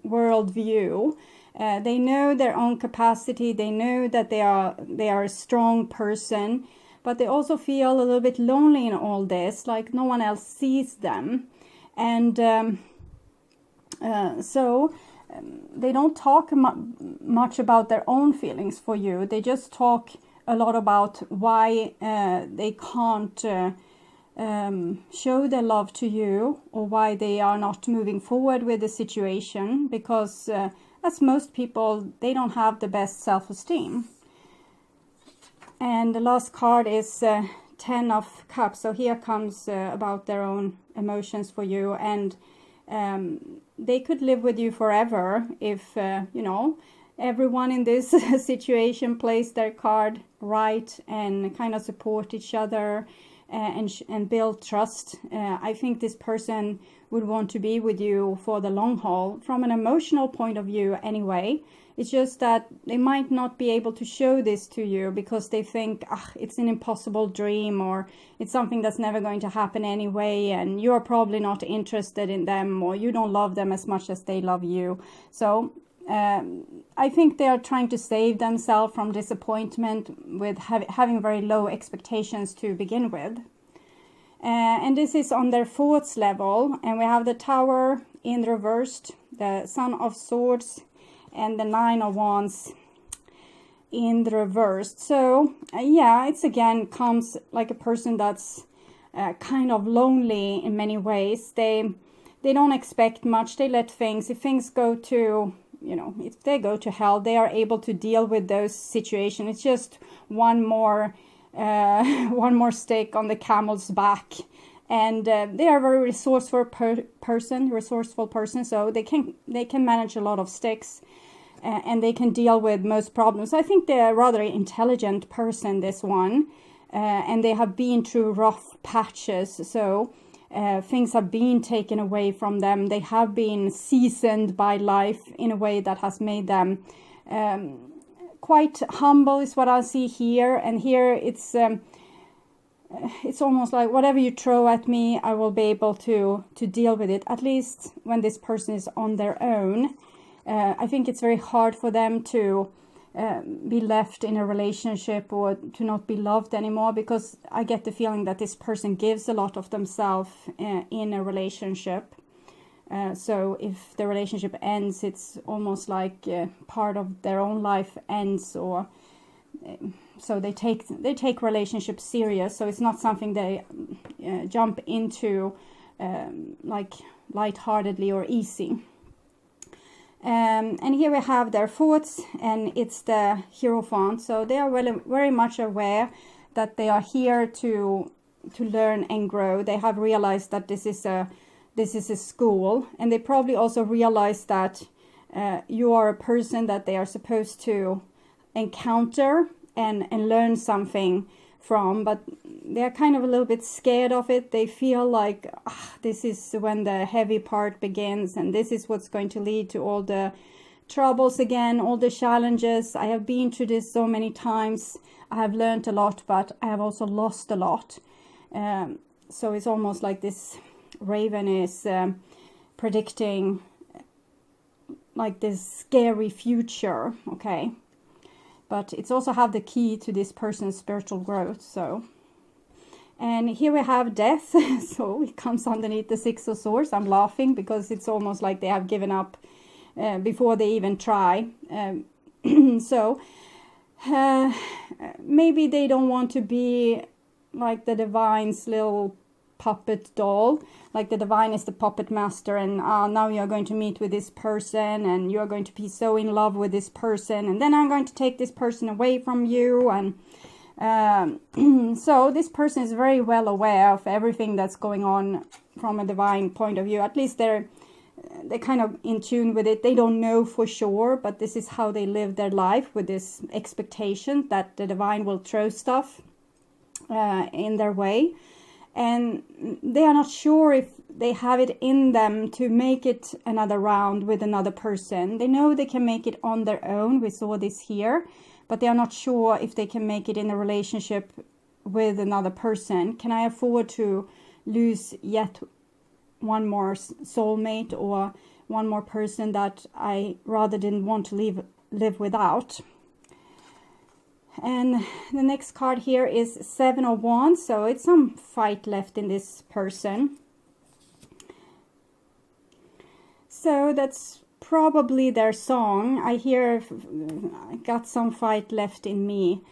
worldview. They know their own capacity. They know that they are a strong person, but they also feel a little bit lonely in all this, like no one else sees them. And so they don't talk much about their own feelings for you. They just talk a lot about why they can't show their love to you, or why they are not moving forward with the situation, because as most people, they don't have the best self-esteem. And the last card is Ten of Cups. So here comes about their own emotions for you, and they could live with you forever if you know, everyone in this situation plays their card right and kind of support each other and build trust. I think this person would want to be with you for the long haul, from an emotional point of view anyway. It's just that they might not be able to show this to you because they think, it's an impossible dream, or it's something that's never going to happen anyway, and you're probably not interested in them, or you don't love them as much as they love you. So I think they are trying to save themselves from disappointment with having very low expectations to begin with. And this is on their thoughts level. And we have the Tower in reversed, the Son of Swords, and the Nine of Wands in the reversed. So yeah, it's again comes like a person that's kind of lonely in many ways. They don't expect much. They let things, if things go to, you know, if they go to hell, they are able to deal with those situations. It's just one more stick on the camel's back, and they are a very resourceful person. So they can manage a lot of sticks, and they can deal with most problems. I think they're a rather intelligent person, this one, and they have been through rough patches. So things have been taken away from them. They have been seasoned by life in a way that has made them quite humble, is what I see here. And here it's almost like whatever you throw at me, I will be able to deal with it, at least when this person is on their own. I think it's very hard for them to be left in a relationship or to not be loved anymore, because I get the feeling that this person gives a lot of themselves in a relationship. So if the relationship ends, it's almost like part of their own life ends, or so they take relationships serious. So it's not something they jump into like lightheartedly or easy. And here we have their thoughts, and it's the Hierophant. So they are really, very much aware that they are here to learn and grow. They have realized that this is a school, and they probably also realize that you are a person that they are supposed to encounter and learn something from, but they're kind of a little bit scared of it. They feel like this is when the heavy part begins, and this is what's going to lead to all the troubles again, all the challenges. I have been through this so many times. I have learned a lot, but I have also lost a lot. So it's almost like this raven is predicting like this scary future, okay? But it's also have the key to this person's spiritual growth. So, and here we have death. So it comes underneath the Six of Swords. I'm laughing because it's almost like they have given up before they even try. So maybe they don't want to be like the divine's little puppet doll. Like the divine is the puppet master, and now you're going to meet with this person, and you're going to be so in love with this person, and then I'm going to take this person away from you. And so this person is very well aware of everything that's going on from a divine point of view. At least they're kind of in tune with it. They don't know for sure, but this is how they live their life, with this expectation that the divine will throw stuff in their way. And they are not sure if they have it in them to make it another round with another person. They know they can make it on their own. We saw this here. But they are not sure if they can make it in a relationship with another person. Can I afford to lose yet one more soulmate or one more person that I rather didn't want to live without? And the next card here is Seven of Wands. So it's some fight left in this person. So that's probably their song. I hear I got some fight left in me.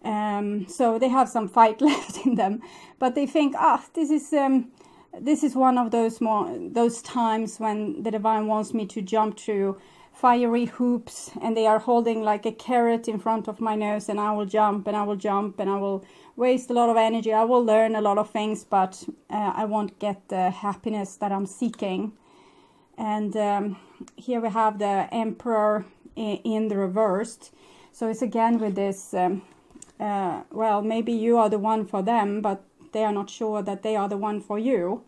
So they have some fight left in them. But they think, this is one of those times when the divine wants me to jump through fiery hoops, and they are holding like a carrot in front of my nose, and I will jump and I will jump and I will waste a lot of energy. I will learn a lot of things, but I won't get the happiness that I'm seeking. And here we have the Emperor in the reversed. So it's again with this, well, maybe you are the one for them, but they are not sure that they are the one for you.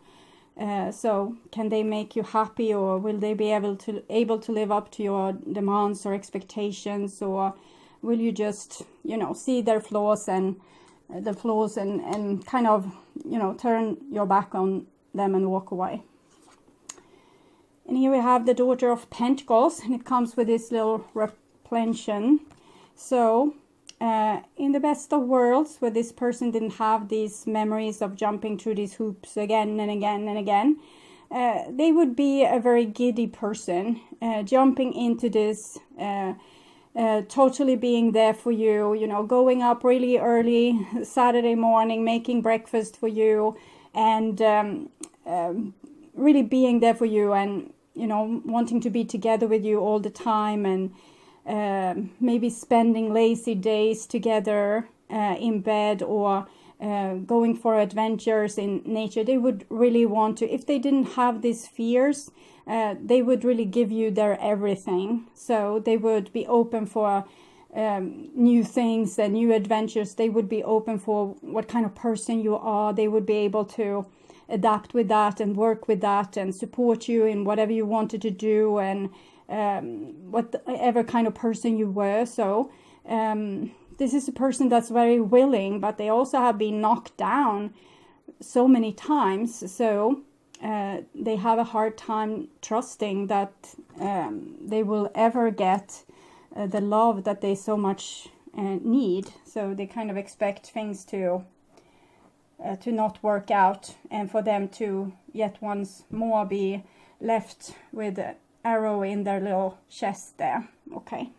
So can they make you happy, or will they be able to live up to your demands or expectations, or will you just, see their flaws and kind of, turn your back on them and walk away? And here we have the Daughter of Pentacles, and it comes with this little replention. So in the best of worlds, where this person didn't have these memories of jumping through these hoops again and again and again, they would be a very giddy person, jumping into this, totally being there for you, going up really early Saturday morning, making breakfast for you, and really being there for you, and wanting to be together with you all the time, and maybe spending lazy days together in bed, or going for adventures in nature. They would really want to, if they didn't have these fears, they would really give you their everything. So they would be open for new things and new adventures. They would be open for what kind of person you are. They would be able to adapt with that and work with that and support you in whatever you wanted to do, and whatever kind of person you were. So this is a person that's very willing, but they also have been knocked down so many times. So they have a hard time trusting that they will ever get the love that they so much need. So they kind of expect things to not work out, and for them to yet once more be left with an arrow in their little chest there. Okay.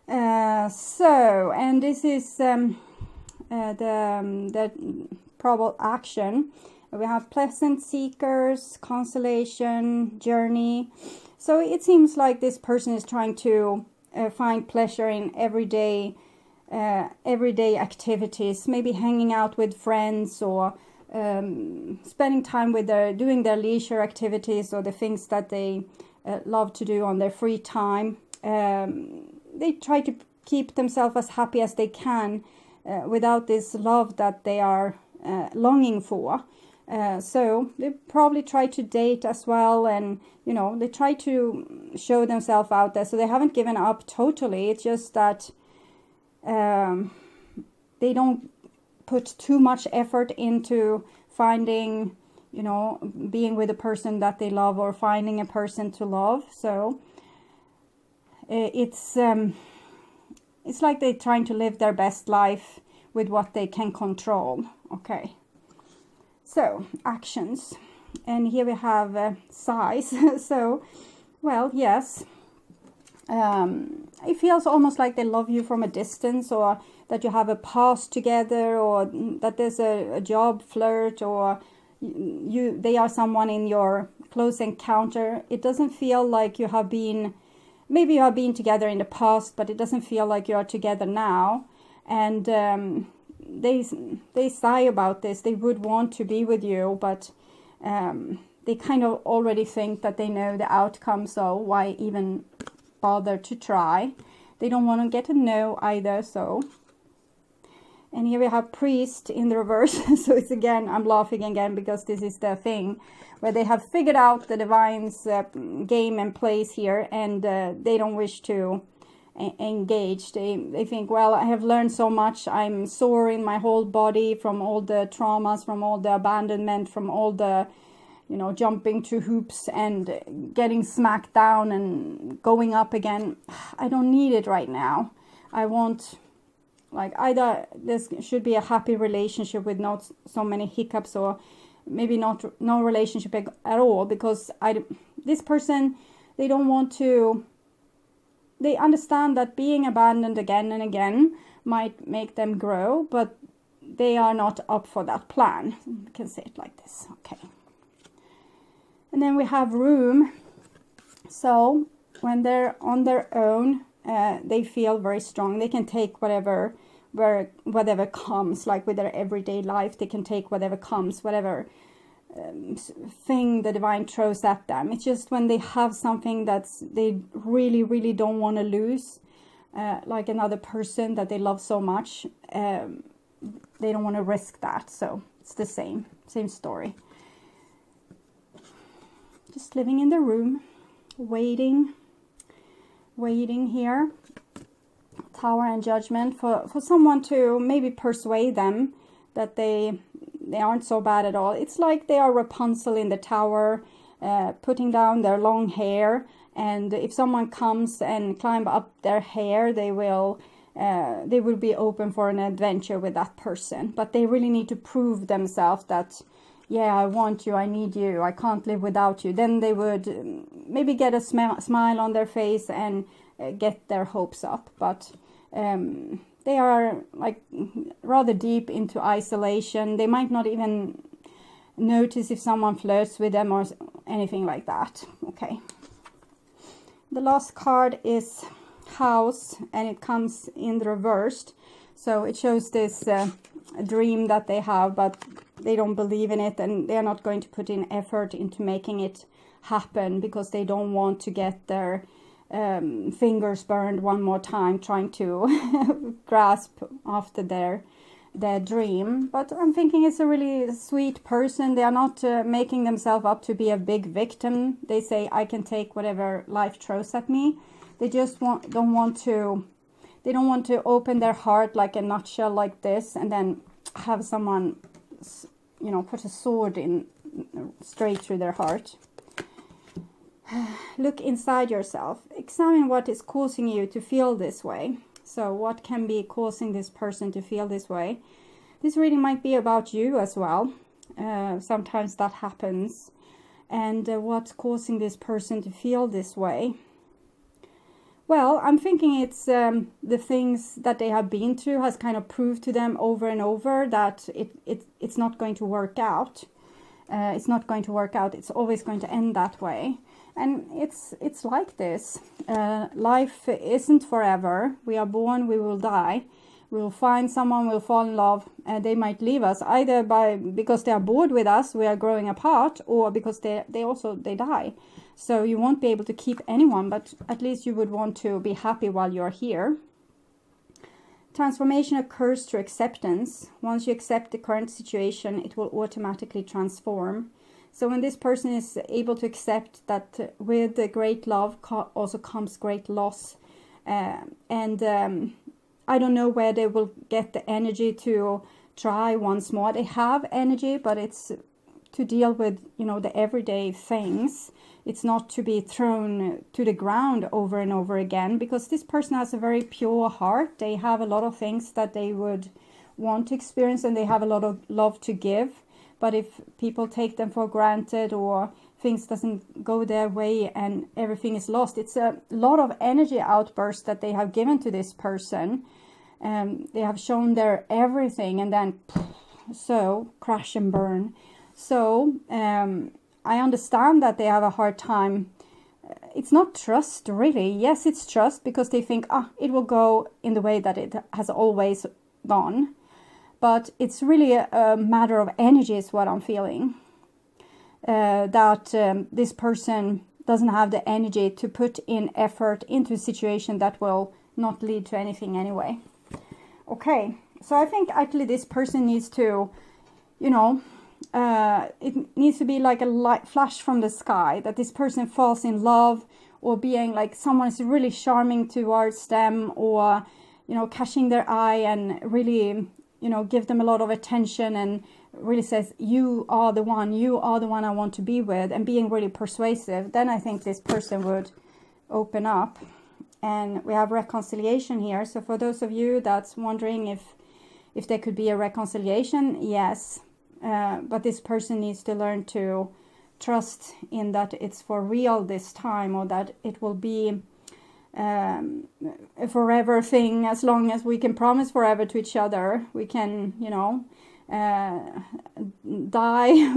So, and this is the probable action. We have pleasant seekers, consolation, journey. So it seems like this person is trying to find pleasure in everyday activities, maybe hanging out with friends, or spending time with doing their leisure activities, or the things that they love to do on their free time. They try to keep themselves as happy as they can without this love that they are longing for. So they probably try to date as well, and you know, they try to show themselves out there. So they haven't given up totally. It's just that they don't put too much effort into finding, you know, being with a person that they love, or finding a person to love. So it's like they're trying to live their best life with what they can control. Okay. So, actions. And here we have size. So, well, yes. It feels almost like they love you from a distance, or that you have a past together, or that there's a job flirt, or they are someone in your close encounter. It doesn't feel like you have been, maybe you have been together in the past, but it doesn't feel like you are together now. And they sigh about this. They would want to be with you, but they kind of already think that they know the outcome, so why even bother to try? They don't want to get a no either. So, and here we have priest in the reverse. So it's again, I'm laughing again because this is the thing where they have figured out the divine's game and plays here, and they don't wish to engage. They think, well, I have learned so much. I'm sore in my whole body from all the traumas, from all the abandonment, from all the, you know, jumping to hoops and getting smacked down and going up again. I don't need it right now. I want, like, either this should be a happy relationship with not so many hiccups, or maybe no relationship at all, because this person, they don't want to. They understand that being abandoned again and again might make them grow, but they are not up for that plan. You can say it like this. Okay. And then we have room. So when they're on their own, they feel very strong. They can take whatever comes, like with their everyday life. They can take whatever comes, whatever thing the divine throws at them. It's just when they have something they really, really don't want to lose, like another person that they love so much, they don't want to risk that. So it's the same story. Just living in the room, waiting here. Tower and Judgment, for someone to maybe persuade them that they aren't so bad at all. It's like they are Rapunzel in the tower, putting down their long hair, and if someone comes and climb up their hair, they will be open for an adventure with that person. But they really need to prove themselves that, yeah, I want you, I need you, I can't live without you. Then they would maybe get a smile on their face and get their hopes up. But they are like rather deep into isolation. They might not even notice if someone flirts with them or anything like that. Okay. The last card is House, and it comes in the reversed. So it shows this dream that they have, but they don't believe in it, and they're not going to put in effort into making it happen because they don't want to get their fingers burned one more time trying to grasp after their dream. But I'm thinking it's a really sweet person. They are not making themselves up to be a big victim. They say, I can take whatever life throws at me. They just don't want to open their heart like a nutshell like this and then have someone, you know, put a sword in straight through their heart. Look inside yourself. examine what is causing you to feel this way. So what can be causing this person to feel this way? This reading might be about you as well. Sometimes that happens. And what's causing this person to feel this way? Well, I'm thinking it's the things that they have been through has kind of proved to them over and over that it's not going to work out. It's not going to work out. It's always going to end that way. And it's like this. Life isn't forever. We are born, we will die. We'll find someone, we'll fall in love, and they might leave us either because they are bored with us, we are growing apart, or because they die. So you won't be able to keep anyone, but at least you would want to be happy while you're here. Transformation occurs through acceptance. Once you accept the current situation, it will automatically transform. So when this person is able to accept that with the great love also comes great loss, I don't know where they will get the energy to try once more. They have energy, but it's to deal with, the everyday things. It's not to be thrown to the ground over and over again, because this person has a very pure heart. They have a lot of things that they would want to experience, and they have a lot of love to give. But if people take them for granted, or things doesn't go their way and everything is lost, it's a lot of energy outbursts that they have given to this person. They have shown their everything, and then so crash and burn. So I understand that they have a hard time. It's not trust, really. Yes, it's trust, because they think, it will go in the way that it has always gone. But it's really a matter of energy is what I'm feeling. That this person doesn't have the energy to put in effort into a situation that will not lead to anything anyway. Okay, so I think actually this person needs to, it needs to be like a light flash from the sky, that this person falls in love, or being like someone is really charming towards them, or, catching their eye and really, give them a lot of attention, and really says, you are the one I want to be with, and being really persuasive. Then I think this person would open up. And we have reconciliation here. So for those of you that's wondering if there could be a reconciliation, yes. But this person needs to learn to trust in that it's for real this time, or that it will be a forever thing. As long as we can promise forever to each other, we can, die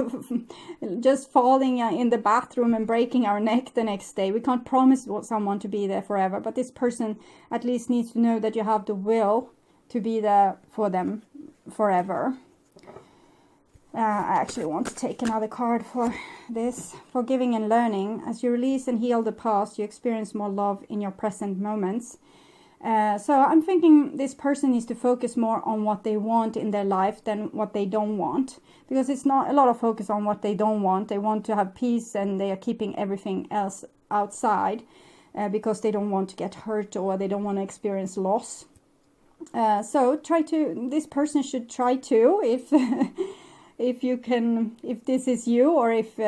just falling in the bathroom and breaking our neck the next day. We can't promise someone to be there forever, but this person at least needs to know that you have the will to be there for them forever. I actually want to take another card for this. Forgiving and learning. As you release and heal the past, you experience more love in your present moments. So I'm thinking this person needs to focus more on what they want in their life than what they don't want. Because it's not a lot of focus on what they don't want. They want to have peace, and they are keeping everything else outside because they don't want to get hurt, or they don't want to experience loss. So this person should try to, if you can, if this is you, or if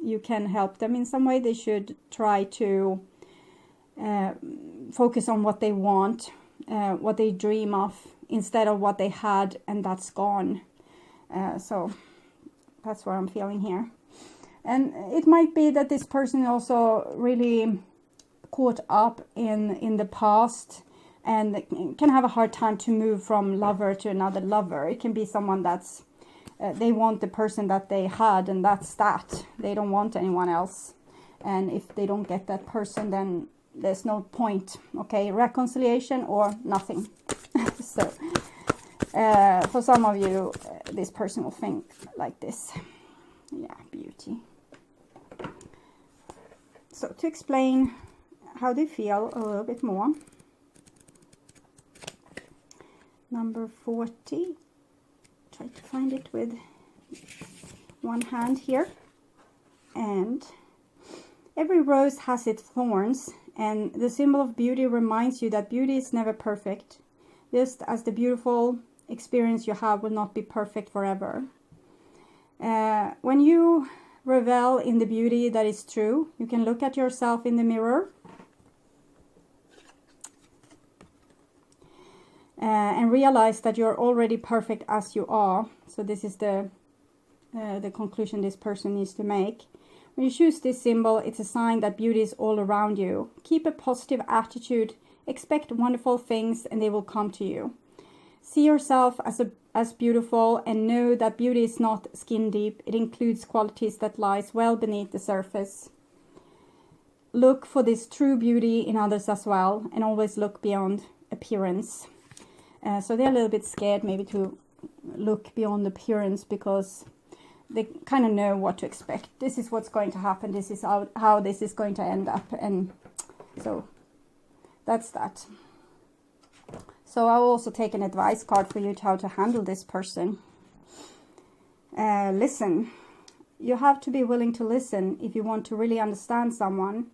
you can help them in some way, they should try to focus on what they want, what they dream of, instead of what they had and that's gone. So that's what I'm feeling here. And it might be that this person also really caught up in the past, and can have a hard time to move from lover to another lover. It can be someone that's they want the person that they had, and that's that. They don't want anyone else. And if they don't get that person, then there's no point. Okay, reconciliation or nothing. So for some of you, this person will think like this. Yeah, beauty. So to explain how they feel a little bit more. Number 40. Try to find it with one hand here. And every rose has its thorns, and the symbol of beauty reminds you that beauty is never perfect, just as the beautiful experience you have will not be perfect forever. When you revel in the beauty that is true, you can look at yourself in the mirror and realize that you're already perfect as you are. So this is the conclusion this person needs to make. When you choose this symbol, it's a sign that beauty is all around you. Keep a positive attitude, expect wonderful things, and they will come to you. See yourself as beautiful, and know that beauty is not skin deep. It includes qualities that lies well beneath the surface. Look for this true beauty in others as well, and always look beyond appearance. So they're a little bit scared maybe to look beyond appearance, because they kind of know what to expect. This is what's going to happen. This is how this is going to end up. And so that's that. So I'll also take an advice card for you to how to handle this person. Listen. You have to be willing to listen if you want to really understand someone.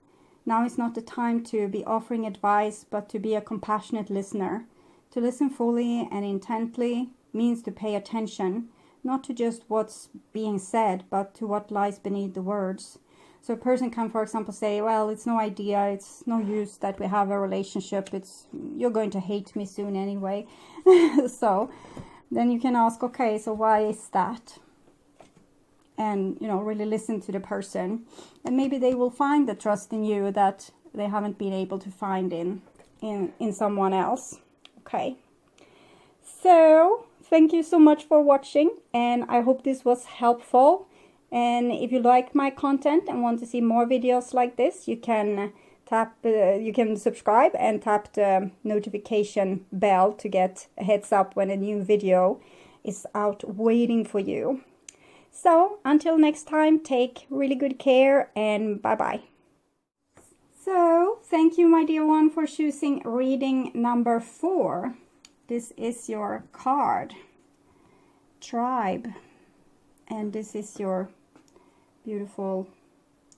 Now is not the time to be offering advice, but to be a compassionate listener. To listen fully and intently means to pay attention, not to just what's being said, but to what lies beneath the words. So a person can, for example, say, well, it's no idea, it's no use that we have a relationship, you're going to hate me soon anyway. So then you can ask, okay, so why is that? And, really listen to the person. And maybe they will find the trust in you that they haven't been able to find in someone else. Okay. So thank you so much for watching, and I hope this was helpful. And if you like my content and want to see more videos like this, you can subscribe and tap the notification bell to get a heads up when a new video is out waiting for you. So until next time, take really good care, and bye bye. So thank you, my dear one, for choosing reading number 4. This is your card, Tribe, and this is your beautiful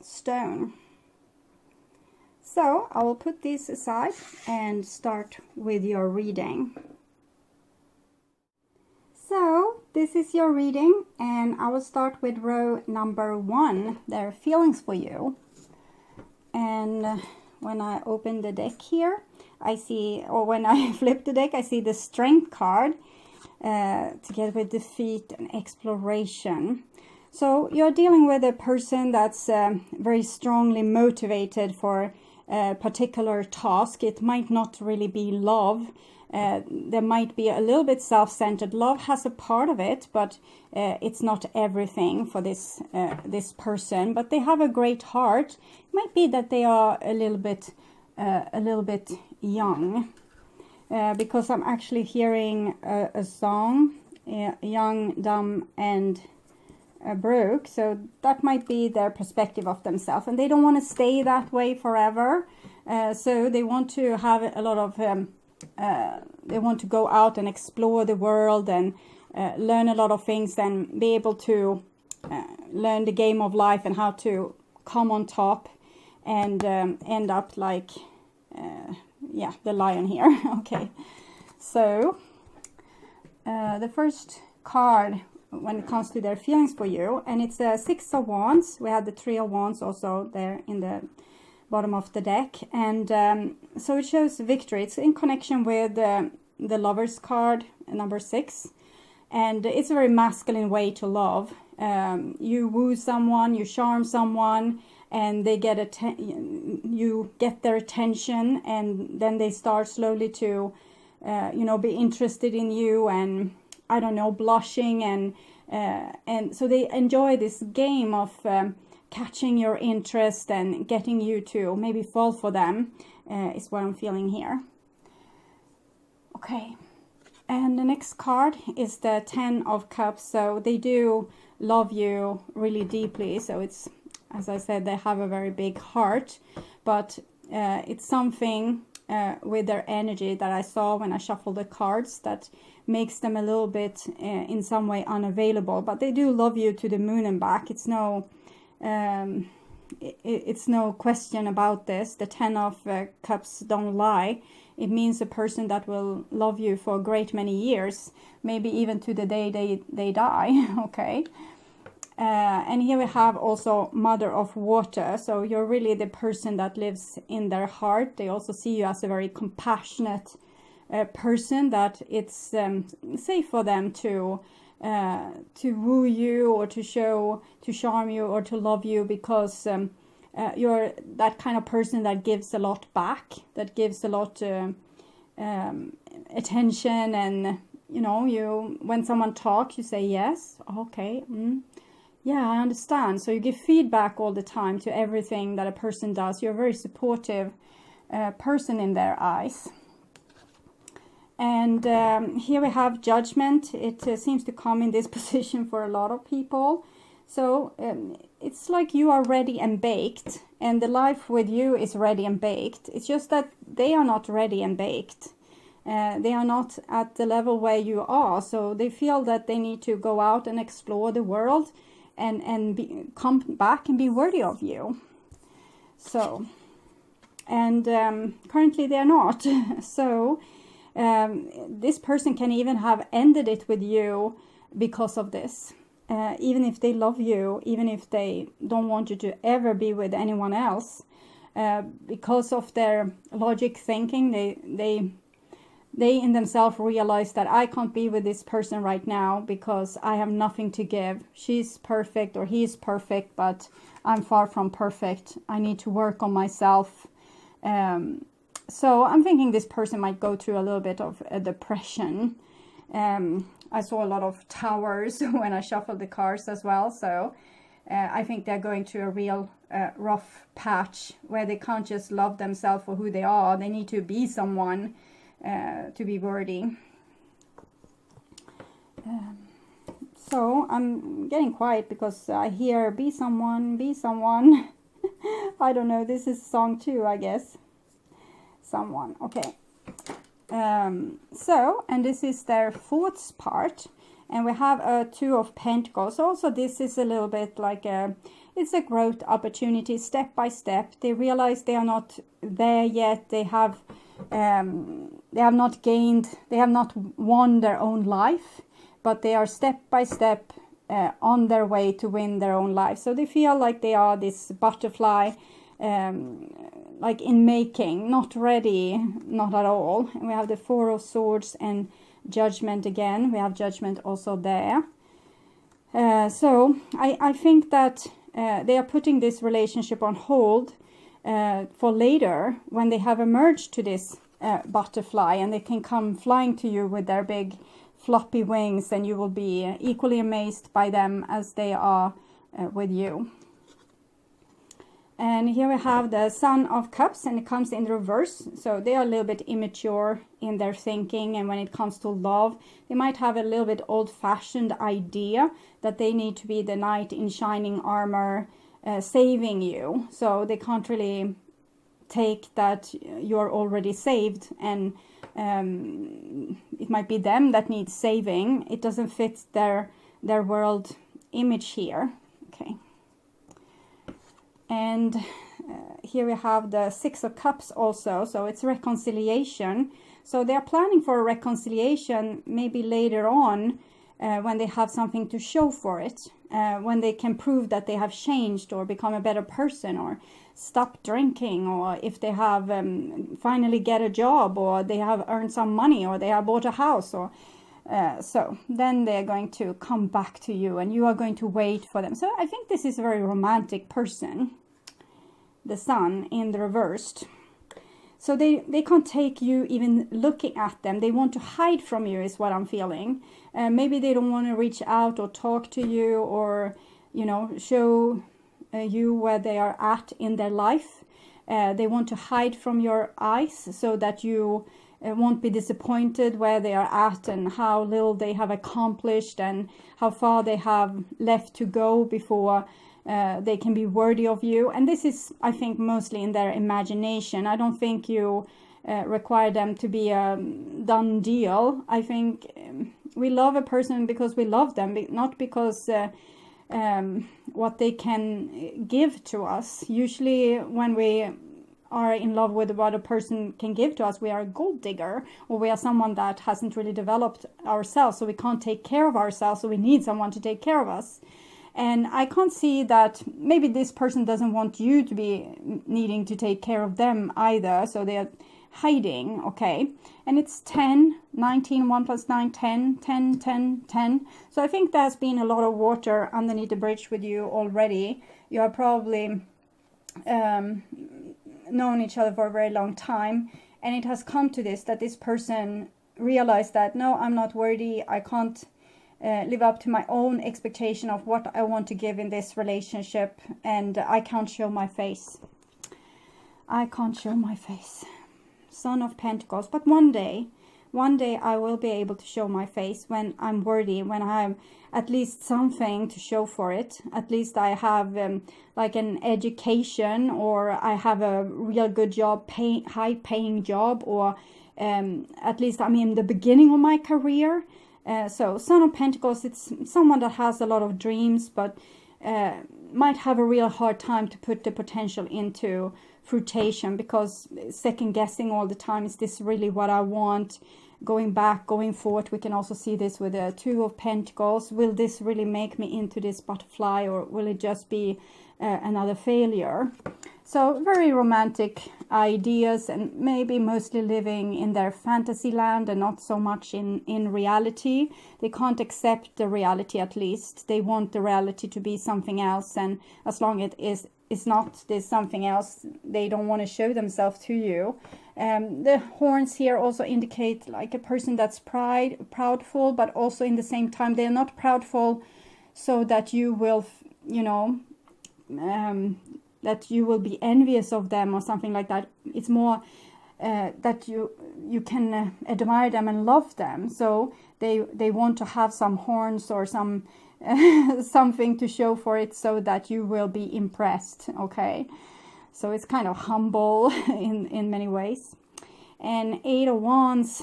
stone. So I will put these aside and start with your reading. So this is your reading, and I will start with row number 1, there are feelings for you. And when I open the deck here, I see, or when I flip the deck, I see the Strength card, together with Defeat and Exploration. So you're dealing with a person that's very strongly motivated for a particular task. It might not really be love. There might be a little bit self-centered. Love has a part of it, but it's not everything for this person. But they have a great heart. It might be that they are a little bit young, because I'm actually hearing a song, Young, Dumb, and Broke. So that might be their perspective of themselves, and they don't want to stay that way forever. So they want to have a lot of they want to go out and explore the world and learn a lot of things, and be able to learn the game of life and how to come on top and end up like the lion here. Okay, so the first card when it comes to their feelings for you, and it's a 6 of Wands. We have the 3 of Wands also there in the bottom of the deck, and so it shows victory. It's in connection with the Lovers card, number 6, and it's a very masculine way to love. You woo someone, you charm someone, and they get you get their attention, and then they start slowly to be interested in you, and I don't know, blushing, and so they enjoy this game of catching your interest and getting you to maybe fall for them, is what I'm feeling here. Okay, and the next card is the 10 of Cups. So they do love you really deeply. So it's, as I said, they have a very big heart, but it's something with their energy that I saw when I shuffled the cards that makes them a little bit in some way unavailable. But they do love you to the moon and back. It's no question about this. The 10 of Cups don't lie. It means a person that will love you for a great many years, maybe even to the day they die. Okay. And here we have also Mother of Water. So you're really the person that lives in their heart. They also see you as a very compassionate person that it's safe for them to woo you, or to charm you, or to love you, because you're that kind of person that gives a lot back, that gives a lot attention, and you, when someone talks, you say yes, okay, yeah, I understand. So you give feedback all the time to everything that a person does. You're a very supportive person in their eyes. And here we have Judgment. It seems to come in this position for a lot of people. So it's like you are ready and baked, and the life with you is ready and baked. It's just that they are not ready and baked. They are not at the level where you are, so they feel that they need to go out and explore the world and come back and be worthy of you. So, and currently they're not. So this person can even have ended it with you because of this. Even if they love you, even if they don't want you to ever be with anyone else, because of their logic thinking, they in themselves realize that I can't be with this person right now because I have nothing to give. She's perfect or he's perfect, but I'm far from perfect. I need to work on myself. So I'm thinking this person might go through a little bit of a depression. I saw a lot of towers when I shuffled the cards as well. So I think they're going through a real rough patch where they can't just love themselves for who they are. They need to be someone to be worthy. So I'm getting quiet because I hear be someone, be someone. I don't know, this is song 2, I guess. Someone, okay. So, and this is their 4th part, and we have a 2 of Pentacles. Also, this is a little bit like it's a growth opportunity, step by step. They realize they are not there yet. They have not gained, they have not won their own life, but they are step by step on their way to win their own life. So they feel like they are this butterfly, like in making, not ready, not at all. And we have the 4 of Swords and Judgment again. We have Judgment also there. So I think that they are putting this relationship on hold for later, when they have emerged to this butterfly, and they can come flying to you with their big floppy wings, and you will be equally amazed by them as they are with you. And here we have the Son of Cups, and it comes in reverse. So they are a little bit immature in their thinking, and when it comes to love, they might have a little bit old-fashioned idea that they need to be the knight in shining armor, saving you. So they can't really take that you're already saved, and it might be them that needs saving. It doesn't fit their world image here. Okay. And here we have the 6 of Cups also, so it's reconciliation. So they are planning for a reconciliation maybe later on, when they have something to show for it, when they can prove that they have changed or become a better person, or stop drinking, or if they have finally get a job, or they have earned some money, or they have bought a house, or so then they're going to come back to you, and you are going to wait for them. So I think this is a very romantic person, the Sun in the reversed. So they can't take you even looking at them. They want to hide from you is what I'm feeling. Maybe they don't want to reach out or talk to you, or, show you where they are at in their life. They want to hide from your eyes so that you won't be disappointed where they are at, and how little they have accomplished, and how far they have left to go before they can be worthy of you. And this is, I think, mostly in their imagination. I don't think you require them to be a done deal. I think we love a person because we love them, not because what they can give to us. Usually when we are in love with what a person can give to us, we are a gold digger, or we are someone that hasn't really developed ourselves, so we can't take care of ourselves, so we need someone to take care of us. And I can't see that maybe this person doesn't want you to be needing to take care of them either. So they are hiding, okay? And it's 10, 19, 1 plus 9, 10, 10, 10, 10. So I think there's been a lot of water underneath the bridge with you already. You have probably known each other for a very long time, and it has come to this, that this person realized that, no, I'm not worthy, I can't live up to my own expectation of what I want to give in this relationship, and I can't show my face. I can't show my face. Son of Pentacles. But one day I will be able to show my face when I'm worthy, when I have at least something to show for it. At least I have like an education, or I have a real good job, high paying job, or at least I'm in the beginning of my career. So Son of Pentacles, it's someone that has a lot of dreams, but might have a real hard time to put the potential into fruition, because second guessing all the time, is this really what I want? Going back, going forward. We can also see this with the Two of Pentacles. Will this really make me into this butterfly, or will it just be another failure? So very romantic ideas, and maybe mostly living in their fantasy land and not so much in reality. They can't accept the reality, at least. They want the reality to be something else, and as long as it's not this something else, they don't want to show themselves to you. The horns here also indicate like a person that's proudful, but also in the same time they're not proudful so that you will, you know, that you will be envious of them or something like that. It's more that you can admire them and love them. So they want to have some horns or some something to show for it, so that you will be impressed, okay? So it's kind of humble in many ways. And Eight of Wands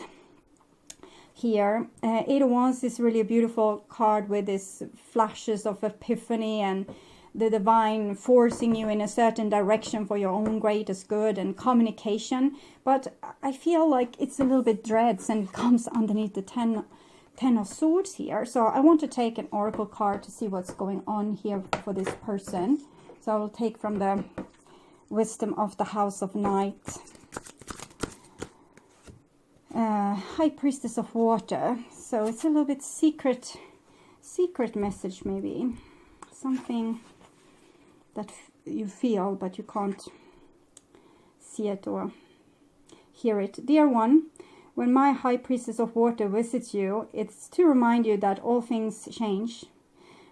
here. Eight of Wands is really a beautiful card with these flashes of epiphany and the divine forcing you in a certain direction for your own greatest good and communication. But I feel like it's a little bit dreads, and it comes underneath the Ten of Swords here. So I want to take an oracle card to see what's going on here for this person. So I will take from the Wisdom of the House of Night. High Priestess of Water. So it's a little bit secret message, maybe. Something that you feel, but you can't see it or hear it. Dear one, when my High Priestess of Water visits you, it's to remind you that all things change,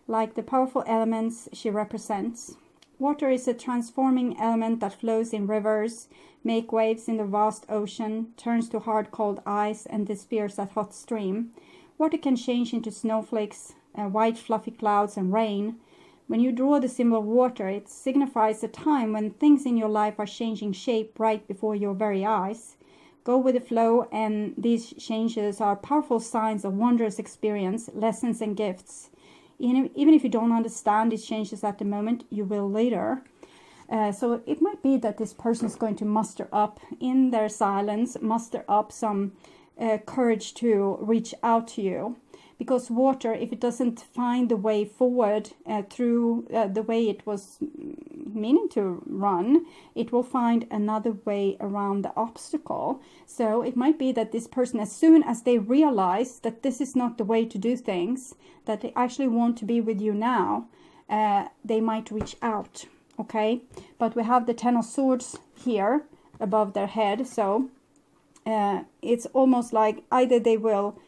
like the powerful elements she represents. Water is a transforming element that flows in rivers, makes waves in the vast ocean, turns to hard cold ice, and disappears at hot stream. Water can change into snowflakes, white fluffy clouds, and rain. When you draw the symbol of water, it signifies a time when things in your life are changing shape right before your very eyes. Go with the flow, and these changes are powerful signs of wondrous experience, lessons, and gifts. Even if you don't understand these changes at the moment, you will later. So it might be that this person is going to muster up in their silence, muster up some courage to reach out to you. Because water, if it doesn't find the way forward through the way it was meaning to run, it will find another way around the obstacle. So it might be that this person, as soon as they realize that this is not the way to do things, that they actually want to be with you now, they might reach out, okay? But we have the Ten of Swords here above their head, so it's almost like either they will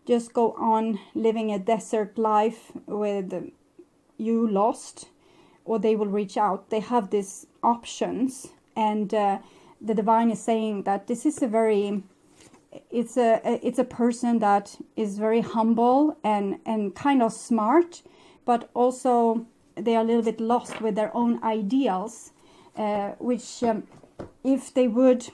just go on living a desert life with you lost, or they will reach out. They have these options, and the divine is saying that this is it's a person that is very humble and kind of smart, but also they are a little bit lost with their own ideals, which if they would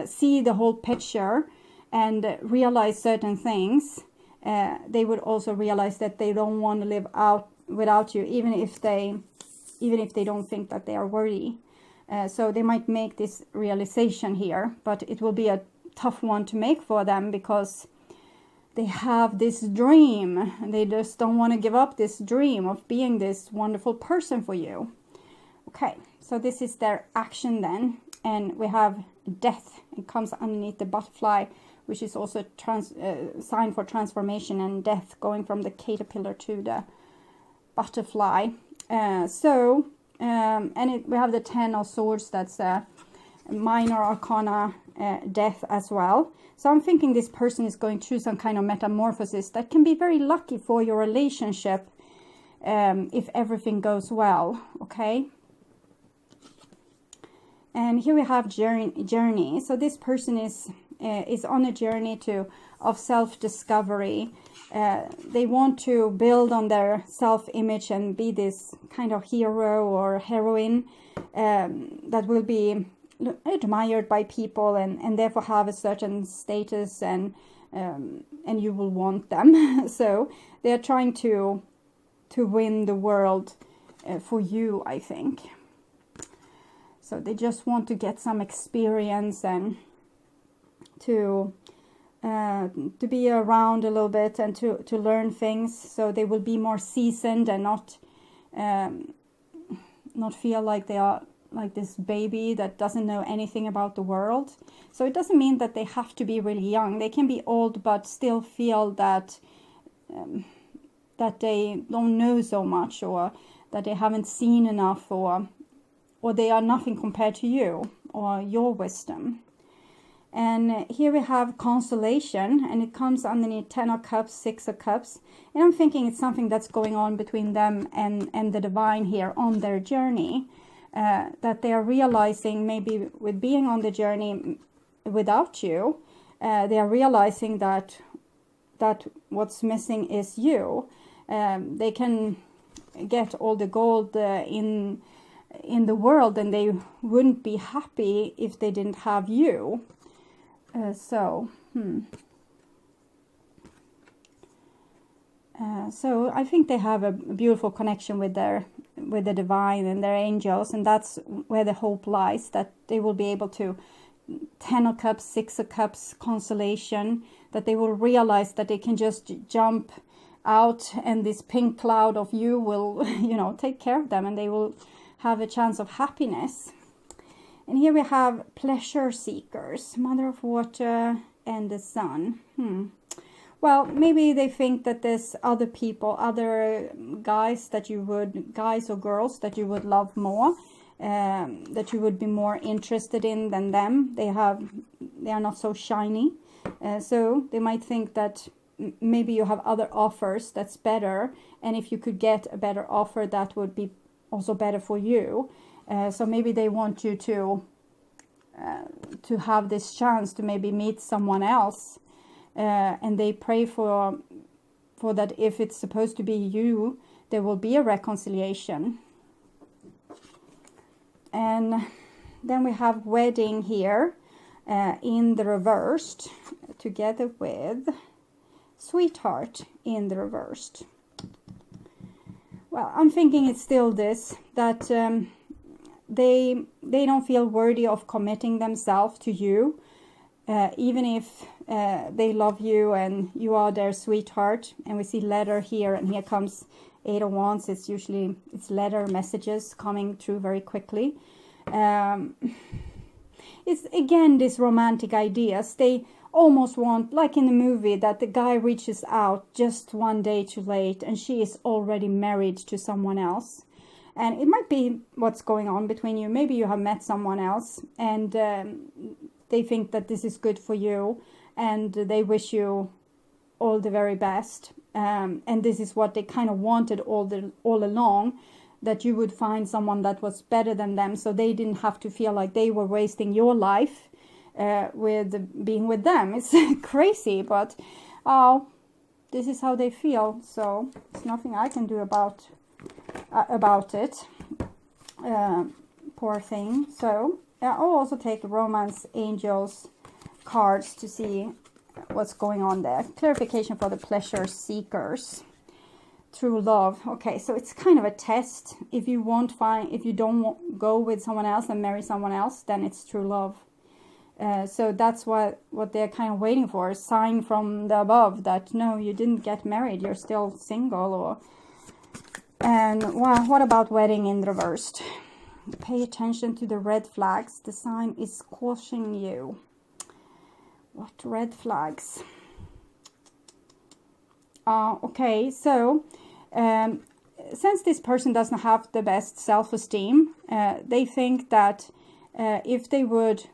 see the whole picture and realize certain things, they would also realize that they don't want to live out without you, even if they don't think that they are worthy. So they might make this realization here, but it will be a tough one to make for them, because they have this dream and they just don't want to give up this dream of being this wonderful person for you. Okay, so this is their action then. and we have death. It comes underneath the butterfly, which is also a sign for transformation and death, going from the caterpillar to the butterfly. And we have the 10 of Swords. That's a minor arcana, death as well. So I'm thinking this person is going through some kind of metamorphosis that can be very lucky for your relationship, if everything goes well. Okay. And here we have journey. So this person is on a journey of self-discovery. They want to build on their self-image and be this kind of hero or heroine that will be admired by people and therefore have a certain status, and you will want them. So they are trying to win the world for you, I think. So they just want to get some experience and to be around a little bit and to learn things. So they will be more seasoned and not feel like they are like this baby that doesn't know anything about the world. So it doesn't mean that they have to be really young. They can be old but still feel that that they don't know so much, or that they haven't seen enough, or they are nothing compared to you or your wisdom. And here we have consolation, and it comes underneath 10 of Cups, 6 of Cups. And I'm thinking it's something that's going on between them and the divine here on their journey. That they are realizing, maybe with being on the journey without you, they are realizing that what's missing is you. They can get all the gold in the world, and they wouldn't be happy if they didn't have you. So I think they have a beautiful connection with the divine and their angels, and that's where the hope lies, that they will be able to 10 of Cups, 6 of Cups, consolation, that they will realize that they can just jump out and this pink cloud of you will, take care of them, and they will have a chance of happiness. And here we have pleasure seekers, Mother of Water and the Sun. Well, maybe they think that there's other people, other guys or girls that you would love more, that you would be more interested in than them. They are not so shiny. So they might think that maybe you have other offers that's better. And if you could get a better offer, that would be also better for you. So maybe they want you to have this chance to maybe meet someone else. And they pray for that if it's supposed to be you, there will be a reconciliation. And then we have wedding here in the reversed, together with sweetheart in the reversed. Well, I'm thinking it's still this, that they don't feel worthy of committing themselves to you, even if they love you and you are their sweetheart. And we see letter here, and here comes 8 of Wands. It's letter messages coming through very quickly. It's again this romantic ideas. They almost want, like in the movie, that the guy reaches out just one day too late and she is already married to someone else. And it might be what's going on between you. Maybe you have met someone else, and they think that this is good for you, and they wish you all the very best. And this is what they kind of wanted all along, that you would find someone that was better than them, so they didn't have to feel like they were wasting your life with being with them. It's crazy, but this is how they feel. So it's nothing I can do about it. Poor thing. So I'll also take Romance Angels cards to see what's going on there. Clarification for the pleasure seekers. True love. Okay, so it's kind of a test. If you don't go with someone else and marry someone else, then it's true love. So that's what they're kind of waiting for, a sign from the above that no, you didn't get married, you're still single. And well, what about wedding in reversed? Pay attention to the red flags. The sign is cautioning you. What red flags? Okay, so since this person doesn't have the best self-esteem, they think that if they would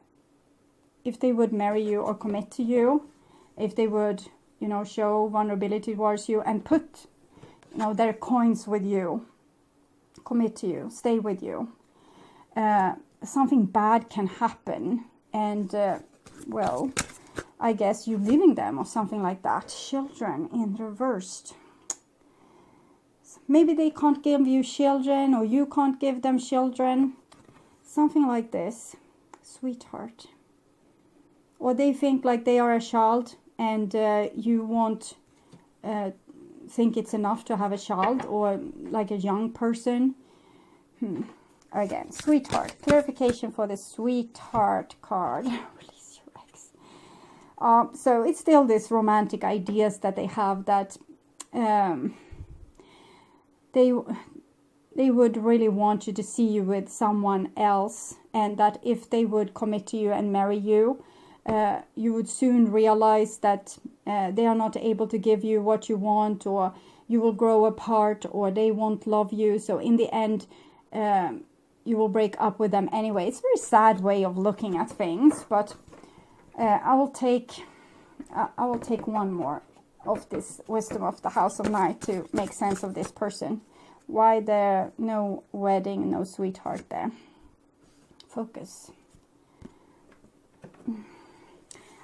marry you or commit to you, if they would, you know, show vulnerability towards you and put, you know, their coins with you, commit to you, stay with you, something bad can happen, and well, I guess you leaving them or something like that. Children in reversed. Maybe they can't give you children, or you can't give them children. Something like this. Sweetheart. Or they think like they are a child, and you won't think it's enough to have a child, or like a young person. Again, sweetheart. Clarification for the sweetheart card. Release your ex. So it's still this romantic ideas that they have, that they would really want you to see you with someone else, and that if they would commit to you and marry you, you would soon realize that they are not able to give you what you want, or you will grow apart, or they won't love you. So in the end, you will break up with them anyway. It's a very sad way of looking at things, but I will take one more of this wisdom of the House of Night to make sense of this person. Why there no wedding, no sweetheart there? Focus.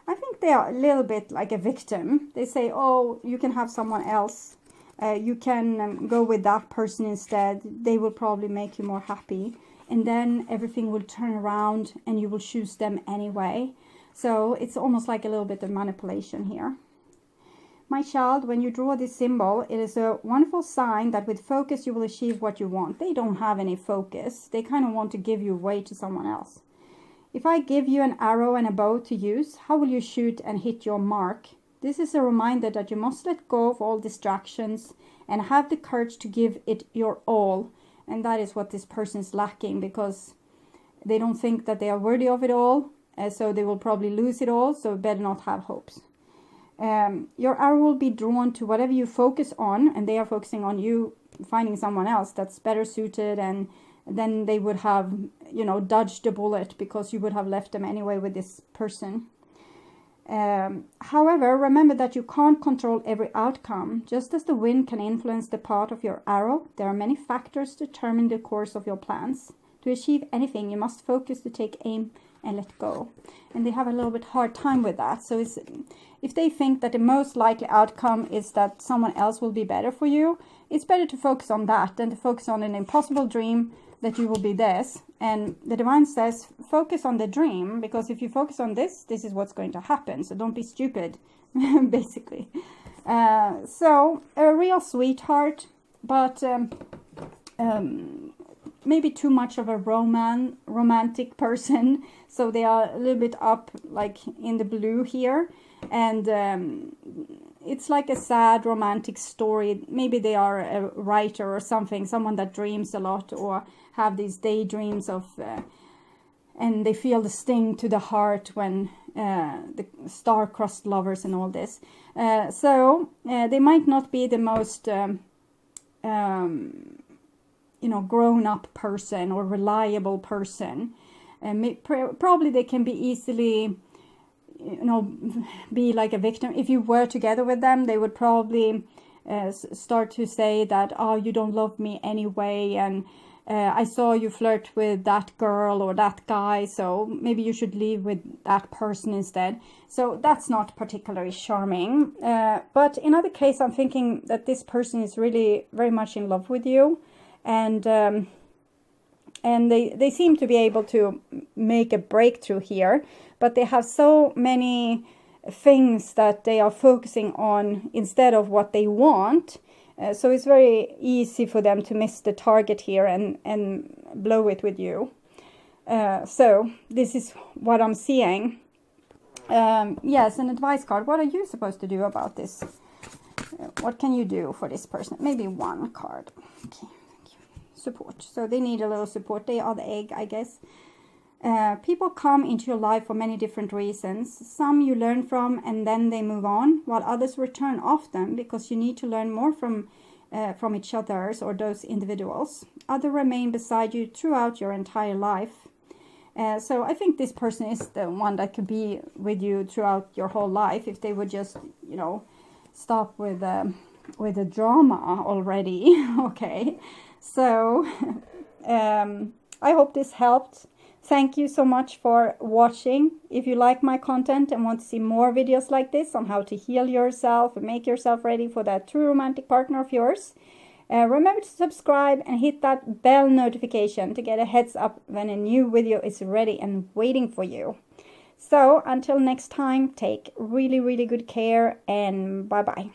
I think they are a little bit like a victim. They say, oh, you can have someone else. You can go with that person instead. They will probably make you more happy. And then everything will turn around and you will choose them anyway. So it's almost like a little bit of manipulation here. My child, when you draw this symbol, it is a wonderful sign that with focus you will achieve what you want. They don't have any focus. They kind of want to give you away to someone else. If I give you an arrow and a bow to use, how will you shoot and hit your mark? This is a reminder that you must let go of all distractions and have the courage to give it your all. And that is what this person is lacking, because they don't think that they are worthy of it all. So they will probably lose it all. So better not have hopes. Your arrow will be drawn to whatever you focus on, and they are focusing on you finding someone else that's better suited, and then they would have, you know, dodged the bullet because you would have left them anyway with this person. However, remember that you can't control every outcome. Just as the wind can influence the path of your arrow, there are many factors determining the course of your plans. To achieve anything, you must focus, to take aim, and let go. And they have a little bit hard time with that. So if they think that the most likely outcome is that someone else will be better for you, it's better to focus on that than to focus on an impossible dream that you will be this. And the divine says, focus on the dream, because if you focus on this is what's going to happen. So don't be stupid, basically. So a real sweetheart, but maybe too much of a romantic person. So they are a little bit up like in the blue here. And it's like a sad romantic story. Maybe they are a writer or something, someone that dreams a lot or have these daydreams of, and they feel the sting to the heart when the star-crossed lovers and all this. So they might not be the most, grown-up person or reliable person. Probably they can be easily, be like a victim. If you were together with them, they would probably start to say that, oh, you don't love me anyway, and I saw you flirt with that girl or that guy, so maybe you should leave with that person instead. So that's not particularly charming. But in other case, I'm thinking that this person is really very much in love with you, and they seem to be able to make a breakthrough here, but they have so many things that they are focusing on instead of what they want. So it's very easy for them to miss the target here and blow it with you. So this is what I'm seeing. Yes, an advice card. What are you supposed to do about this? What can you do for this person? Maybe one card. Okay, thank you. support. So they need a little support. They are the egg, I guess. People come into your life for many different reasons. Some you learn from and then they move on, while others return often because you need to learn more from each other or those individuals. Others remain beside you throughout your entire life. So I think this person is the one that could be with you throughout your whole life if they would just, you know, stop with the drama already. Okay, so I hope this helped. Thank you so much for watching. If you like my content and want to see more videos like this on how to heal yourself and make yourself ready for that true romantic partner of yours, remember to subscribe and hit that bell notification to get a heads up when a new video is ready and waiting for you. So until next time, take really, really good care and bye-bye.